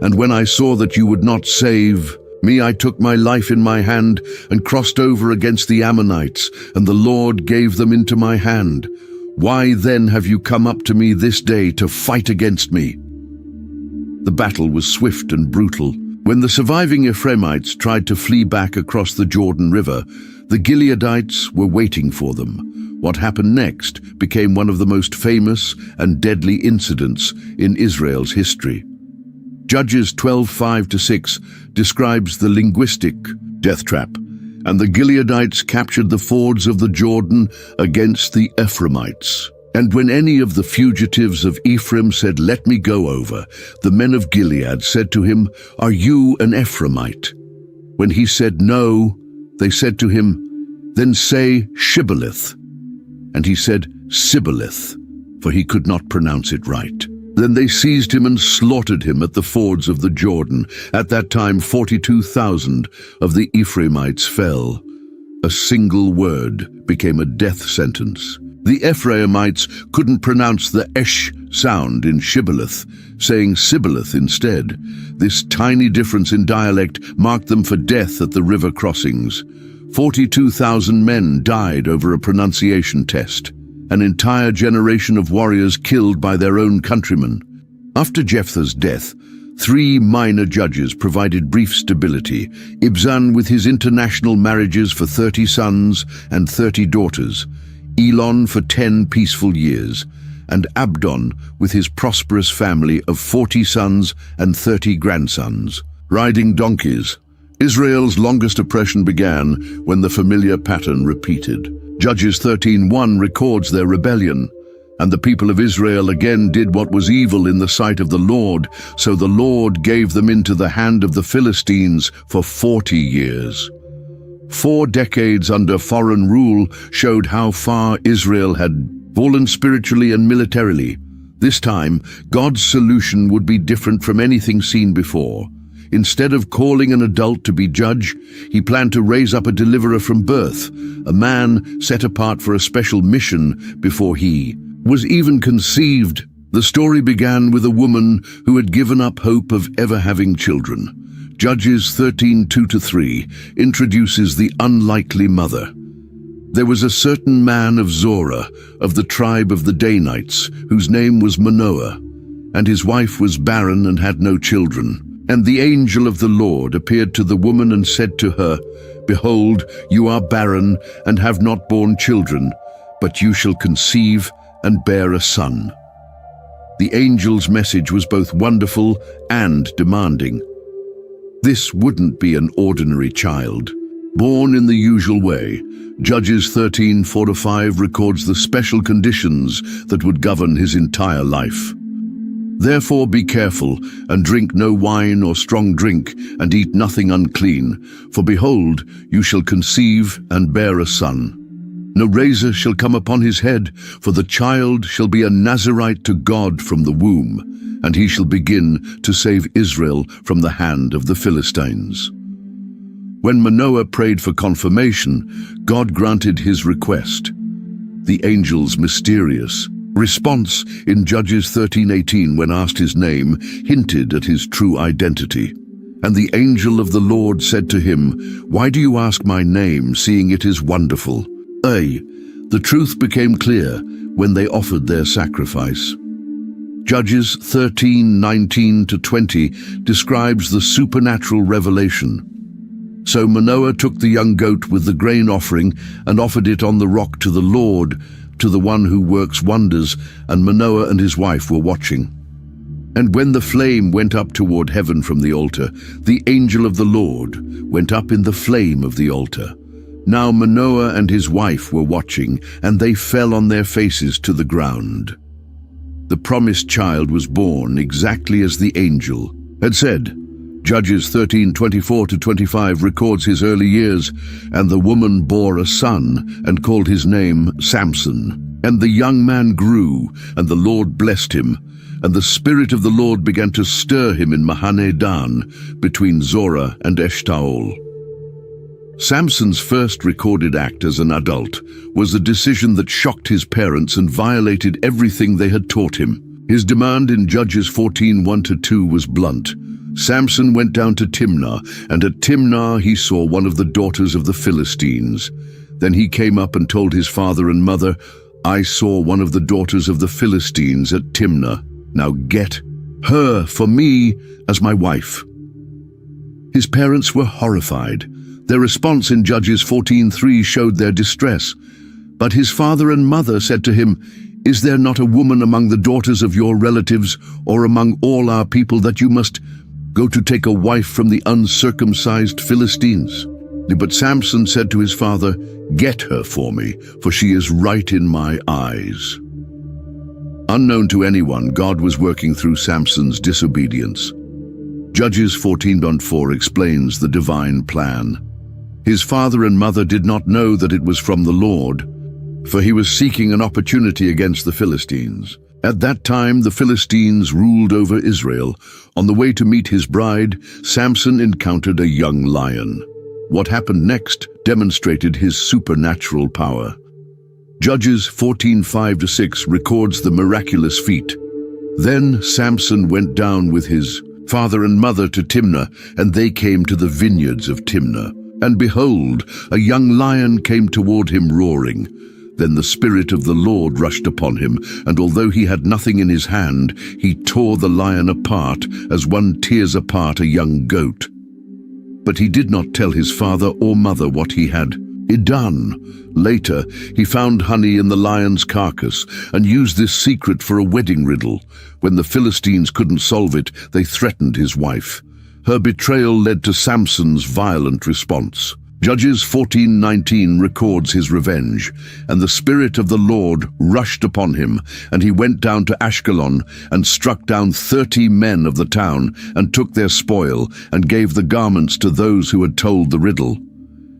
And when I saw that you would not save me, I took my life in my hand and crossed over against the Ammonites, and the Lord gave them into my hand. Why then have you come up to me this day to fight against me?" The battle was swift and brutal. When the surviving Ephraimites tried to flee back across the Jordan River, the Gileadites were waiting for them. What happened next became one of the most famous and deadly incidents in Israel's history. Judges 12:5-6 describes the linguistic death trap, and the Gileadites captured the fords of the Jordan against the Ephraimites. And when any of the fugitives of Ephraim said, "Let me go over," the men of Gilead said to him, "Are you an Ephraimite?" When he said no, they said to him, "Then say Shibboleth." And he said Sibboleth, for he could not pronounce it right. Then they seized him and slaughtered him at the fords of the Jordan. At that time 42,000 of the Ephraimites fell. A single word became a death sentence. The Ephraimites couldn't pronounce the esh sound in Shibboleth, saying Sibboleth instead. This tiny difference in dialect marked them for death at the river crossings. 42,000 men died over a pronunciation test. An entire generation of warriors killed by their own countrymen. After Jephthah's death, 3 minor judges provided brief stability: Ibzan with his international marriages for 30 sons and 30 daughters, Elon for 10 peaceful years, and Abdon with his prosperous family of 40 sons and 30 grandsons. Riding donkeys. Israel's longest oppression began when the familiar pattern repeated. Judges 13:1 records their rebellion. And the people of Israel again did what was evil in the sight of the Lord, so the Lord gave them into the hand of the Philistines for 40 years. 4 decades under foreign rule showed how far Israel had fallen spiritually and militarily. This time, God's solution would be different from anything seen before. Instead of calling an adult to be judge, he planned to raise up a deliverer from birth, a man set apart for a special mission before he was even conceived. The story began with a woman who had given up hope of ever having children. Judges 13:2-3 introduces the unlikely mother. There was a certain man of Zorah, of the tribe of the Danites, whose name was Manoah, and his wife was barren and had no children. And the angel of the Lord appeared to the woman and said to her, "Behold, you are barren and have not borne children, but you shall conceive and bear a son." The angel's message was both wonderful and demanding. This wouldn't be an ordinary child, born in the usual way. Judges 13:4-5 records the special conditions that would govern his entire life. "Therefore be careful, and drink no wine or strong drink, and eat nothing unclean. For behold, you shall conceive and bear a son. No razor shall come upon his head, for the child shall be a Nazirite to God from the womb, and he shall begin to save Israel from the hand of the Philistines." When Manoah prayed for confirmation, God granted his request. The angel's mysterious response in Judges 13:18, when asked his name, hinted at his true identity. And the angel of the Lord said to him, "Why do you ask my name, seeing it is wonderful?" The truth became clear when they offered their sacrifice. Judges 13:19-20 describes the supernatural revelation. So Manoah took the young goat with the grain offering and offered it on the rock to the Lord, to the one who works wonders, and Manoah and his wife were watching. And when the flame went up toward heaven from the altar, the angel of the Lord went up in the flame of the altar. Now Manoah and his wife were watching, and they fell on their faces to the ground. The promised child was born exactly as the angel had said. Judges 13:24-25 records his early years, and the woman bore a son and called his name Samson. And the young man grew, and the Lord blessed him, and the Spirit of the Lord began to stir him in Mahaneh Dan, between Zorah and Eshtaol. Samson's first recorded act as an adult was a decision that shocked his parents and violated everything they had taught him. His demand in Judges 14:1-2 was blunt. Samson went down to Timnah, and at Timnah he saw one of the daughters of the Philistines. Then he came up and told his father and mother, "I saw one of the daughters of the Philistines at Timnah. Now get her for me as my wife." His parents were horrified. Their response in Judges 14:3 showed their distress. But his father and mother said to him, "Is there not a woman among the daughters of your relatives or among all our people that you must go to take a wife from the uncircumcised Philistines?" But Samson said to his father, "Get her for me, for she is right in my eyes." Unknown to anyone, God was working through Samson's disobedience. Judges 14:4 explains the divine plan. His father and mother did not know that it was from the Lord, for he was seeking an opportunity against the Philistines. At that time, the Philistines ruled over Israel. On the way to meet his bride, Samson encountered a young lion. What happened next demonstrated his supernatural power. Judges 14:5-6 records the miraculous feat. Then Samson went down with his father and mother to Timnah, and they came to the vineyards of Timnah. And behold, a young lion came toward him roaring. Then the Spirit of the Lord rushed upon him, and although he had nothing in his hand, he tore the lion apart as one tears apart a young goat. But he did not tell his father or mother what he had done. Later, he found honey in the lion's carcass and used this secret for a wedding riddle. When the Philistines couldn't solve it, they threatened his wife. Her betrayal led to Samson's violent response. Judges 14:19 records his revenge, and the Spirit of the Lord rushed upon him, and he went down to Ashkelon and struck down 30 men of the town and took their spoil and gave the garments to those who had told the riddle.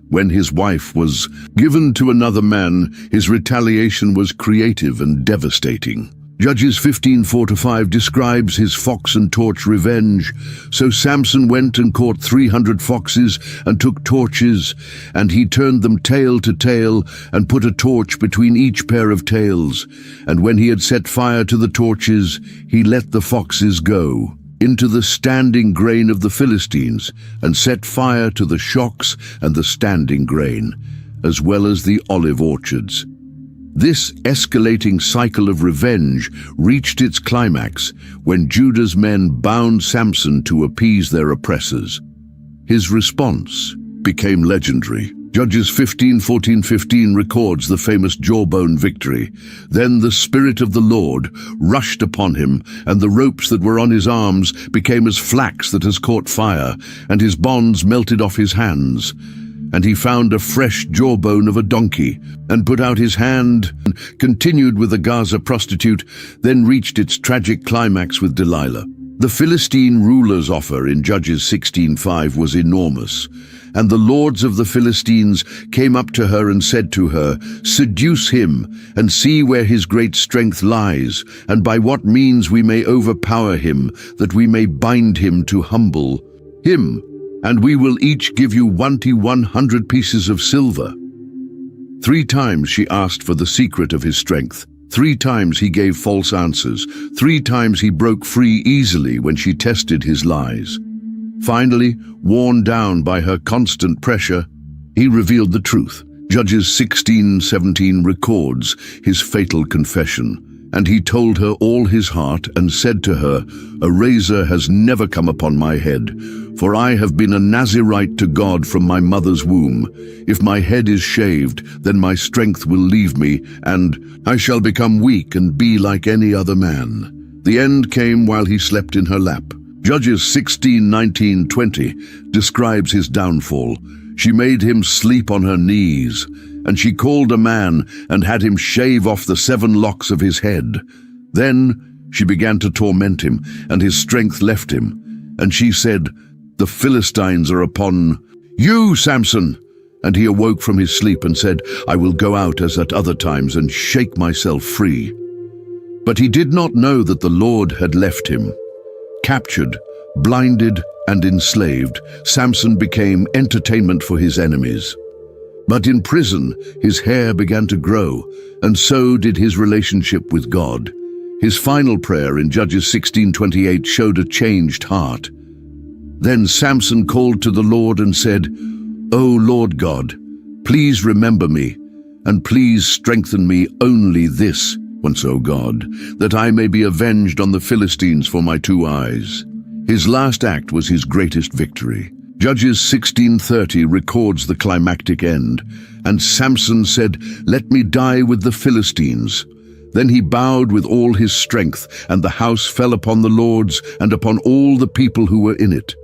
When his wife was given to another man, his retaliation was creative and devastating. Judges 15:4-5 describes his fox and torch revenge. So Samson went and caught 300 foxes and took torches, and he turned them tail to tail and put a torch between each pair of tails. And when he had set fire to the torches, he let the foxes go into the standing grain of the Philistines, and set fire to the shocks and the standing grain, as well as the olive orchards. This escalating cycle of revenge reached its climax when Judah's men bound Samson to appease their oppressors. His response became legendary. Judges 15:14-15 records the famous jawbone victory. Then the Spirit of the Lord rushed upon him, and the ropes that were on his arms became as flax that has caught fire, and his bonds melted off his hands. And he found a fresh jawbone of a donkey, and put out his hand, and continued with the Gaza prostitute, then reached its tragic climax with Delilah. The Philistine ruler's offer in Judges 16:5 was enormous. And the lords of the Philistines came up to her and said to her, "Seduce him, and see where his great strength lies, and by what means we may overpower him, that we may bind him to humble him, and we will each give you 100 pieces of silver." 3 times she asked for the secret of his strength. 3 times he gave false answers. 3 times he broke free easily when she tested his lies. Finally, worn down by her constant pressure, he revealed the truth. Judges 16:17 records his fatal confession. And he told her all his heart and said to her, "A razor has never come upon my head, for I have been a Nazirite to God from my mother's womb. If my head is shaved, then my strength will leave me, and I shall become weak and be like any other man." The end came while he slept in her lap. Judges 16:19-20 describes his downfall. She made him sleep on her knees, and she called a man and had him shave off the 7 locks of his head. Then she began to torment him, and his strength left him. And she said, "The Philistines are upon you, Samson." And he awoke from his sleep and said, "I will go out as at other times and shake myself free." But he did not know that the Lord had left him. Captured, blinded, and enslaved, Samson became entertainment for his enemies. But in prison, his hair began to grow, and so did his relationship with God. His final prayer in Judges 16:28 showed a changed heart. Then Samson called to the Lord and said, "O Lord God, please remember me, and please strengthen me only this once, O God, that I may be avenged on the Philistines for my 2 eyes." His last act was his greatest victory. Judges 16:30 records the climactic end. And Samson said, "Let me die with the Philistines." Then he bowed with all his strength, and the house fell upon the lords and upon all the people who were in it.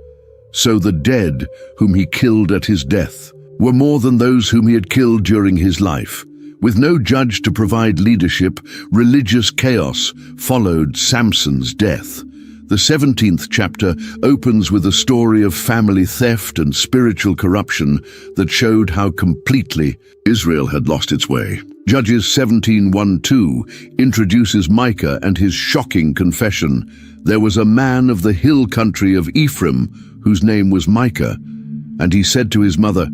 So the dead, whom he killed at his death, were more than those whom he had killed during his life. With no judge to provide leadership, religious chaos followed Samson's death. The 17th chapter opens with a story of family theft and spiritual corruption that showed how completely Israel had lost its way. Judges 17:1-2 introduces Micah and his shocking confession. There was a man of the hill country of Ephraim whose name was Micah, and he said to his mother,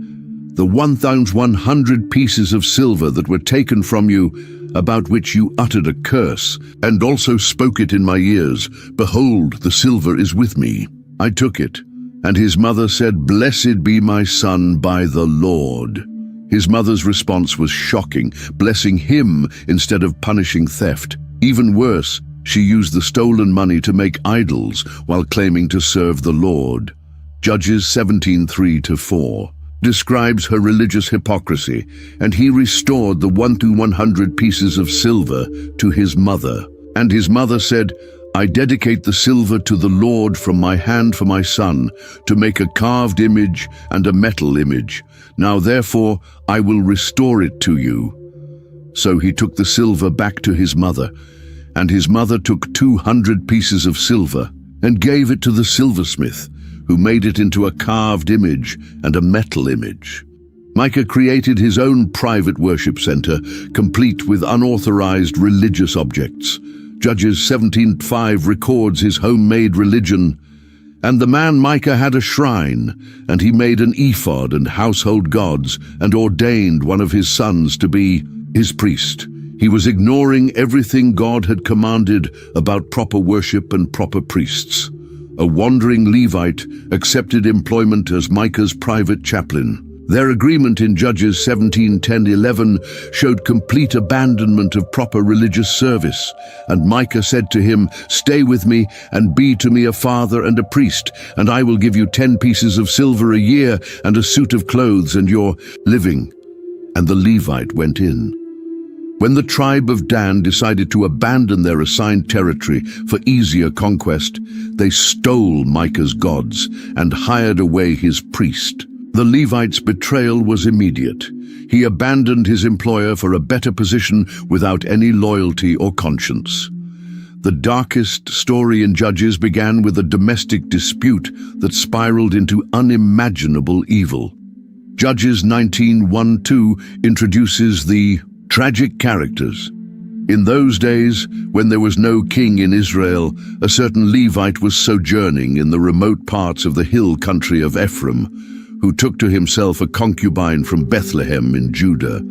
"The 100 pieces of silver that were taken from you, about which you uttered a curse, and also spoke it in my ears, behold, the silver is with me." I took it, and his mother said, "Blessed be my son by the Lord." His mother's response was shocking, blessing him instead of punishing theft. Even worse, she used the stolen money to make idols while claiming to serve the Lord. Judges 17:3-4 describes her religious hypocrisy, and he restored the 100 pieces of silver to his mother. And his mother said, "I dedicate the silver to the Lord from my hand for my son, to make a carved image and a metal image. Now therefore I will restore it to you." So he took the silver back to his mother, and his mother took 200 pieces of silver and gave it to the silversmith, who made it into a carved image and a metal image. Micah created his own private worship center, complete with unauthorized religious objects. Judges 17:5 records his homemade religion. And the man Micah had a shrine, and he made an ephod and household gods, and ordained one of his sons to be his priest. He was ignoring everything God had commanded about proper worship and proper priests. A wandering Levite accepted employment as Micah's private chaplain. Their agreement in Judges 17:10-11 showed complete abandonment of proper religious service, and Micah said to him, "Stay with me and be to me a father and a priest, and I will give you 10 pieces of silver a year and a suit of clothes and your living." And the Levite went in. When the tribe of Dan decided to abandon their assigned territory for easier conquest, they stole Micah's gods and hired away his priest. The Levite's betrayal was immediate. He abandoned his employer for a better position without any loyalty or conscience. The darkest story in Judges began with a domestic dispute that spiraled into unimaginable evil. Judges 19:1-2 introduces the tragic characters. In those days, when there was no king in Israel, a certain Levite was sojourning in the remote parts of the hill country of Ephraim, who took to himself a concubine from Bethlehem in Judah,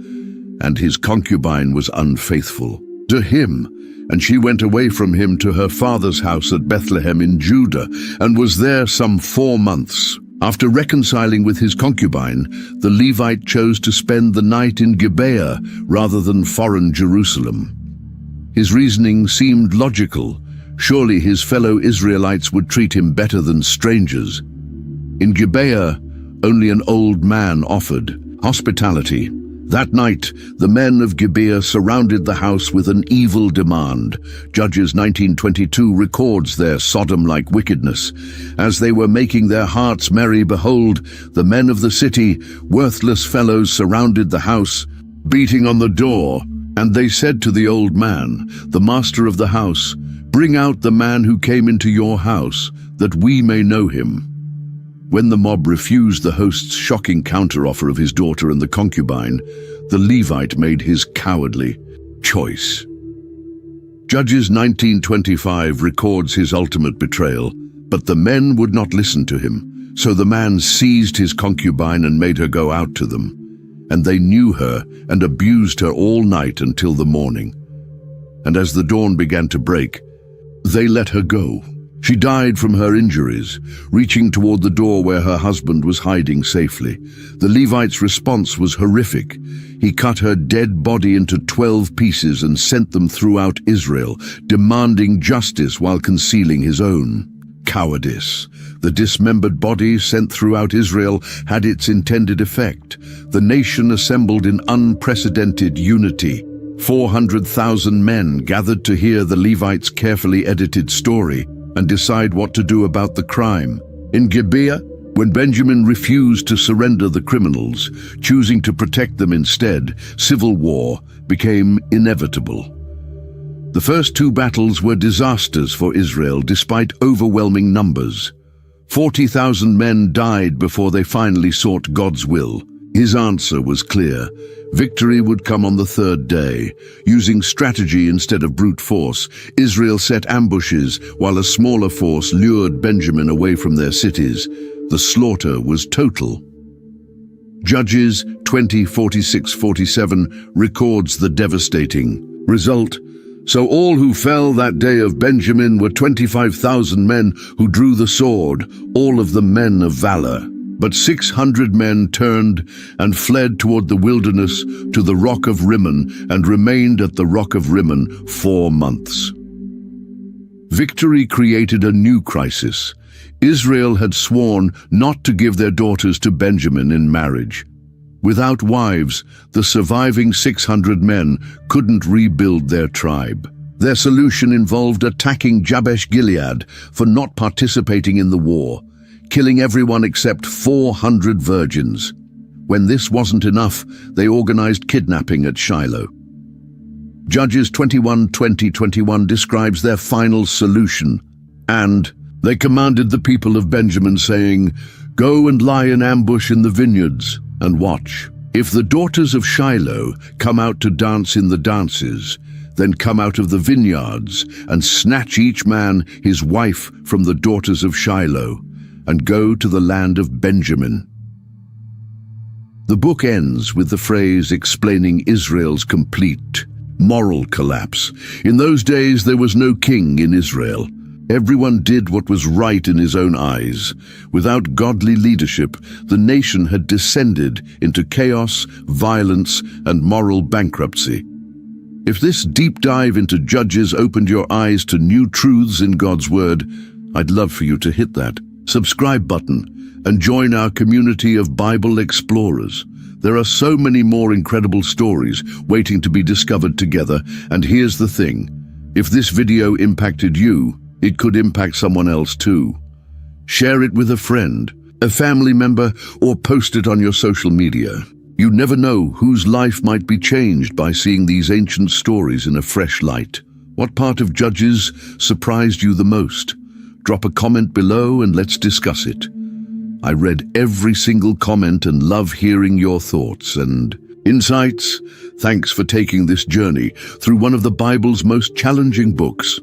and his concubine was unfaithful to him, and she went away from him to her father's house at Bethlehem in Judah, and was there some 4 months. After reconciling with his concubine, the Levite chose to spend the night in Gibeah rather than foreign Jerusalem. His reasoning seemed logical. Surely his fellow Israelites would treat him better than strangers. In Gibeah, only an old man offered hospitality. That night, the men of Gibeah surrounded the house with an evil demand. Judges 19:22 records their Sodom-like wickedness. As they were making their hearts merry, behold, the men of the city, worthless fellows, surrounded the house, beating on the door. And they said to the old man, the master of the house, "Bring out the man who came into your house, that we may know him." When the mob refused the host's shocking counteroffer of his daughter and the concubine, the Levite made his cowardly choice. Judges 19:25 records his ultimate betrayal, but the men would not listen to him. So the man seized his concubine and made her go out to them. And they knew her and abused her all night until the morning. And as the dawn began to break, they let her go. She died from her injuries, reaching toward the door where her husband was hiding safely. The Levite's response was horrific. He cut her dead body into 12 pieces and sent them throughout Israel, demanding justice while concealing his own. Cowardice. The dismembered body sent throughout Israel had its intended effect. The nation assembled in unprecedented unity. 400,000 men gathered to hear the Levite's carefully edited story and decide what to do about the crime. In Gibeah, when Benjamin refused to surrender the criminals, choosing to protect them instead, civil war became inevitable. The first 2 battles were disasters for Israel despite overwhelming numbers. 40,000 men died before they finally sought God's will. His answer was clear. Victory would come on the 3rd day. Using strategy instead of brute force, Israel set ambushes while a smaller force lured Benjamin away from their cities. The slaughter was total. Judges 20:46-47 records the devastating result. So all who fell that day of Benjamin were 25,000 men who drew the sword, all of them men of valor. But 600 men turned and fled toward the wilderness to the rock of Rimmon and remained at the rock of Rimmon 4 months. Victory created a new crisis. Israel had sworn not to give their daughters to Benjamin in marriage. Without wives, the surviving 600 men couldn't rebuild their tribe. Their solution involved attacking Jabesh Gilead for not participating in the war, killing everyone except 400 virgins. When this wasn't enough, they organized kidnapping at Shiloh. Judges 21:20-21 describes their final solution. And they commanded the people of Benjamin, saying, "Go and lie in ambush in the vineyards, and watch. If the daughters of Shiloh come out to dance in the dances, then come out of the vineyards, and snatch each man his wife from the daughters of Shiloh, and go to the land of Benjamin." The book ends with the phrase explaining Israel's complete moral collapse. In those days there was no king in Israel. Everyone did what was right in his own eyes. Without godly leadership, the nation had descended into chaos, violence, and moral bankruptcy. If this deep dive into Judges opened your eyes to new truths in God's Word, I'd love for you to hit that subscribe button and join our community of Bible explorers. There are so many more incredible stories waiting to be discovered together, and here's the thing. If this video impacted you, it could impact someone else too. Share it with a friend, a family member, or post it on your social media. You never know whose life might be changed by seeing these ancient stories in a fresh light. What part of Judges surprised you the most? Drop a comment below and let's discuss it. I read every single comment and love hearing your thoughts and insights. Thanks for taking this journey through one of the Bible's most challenging books.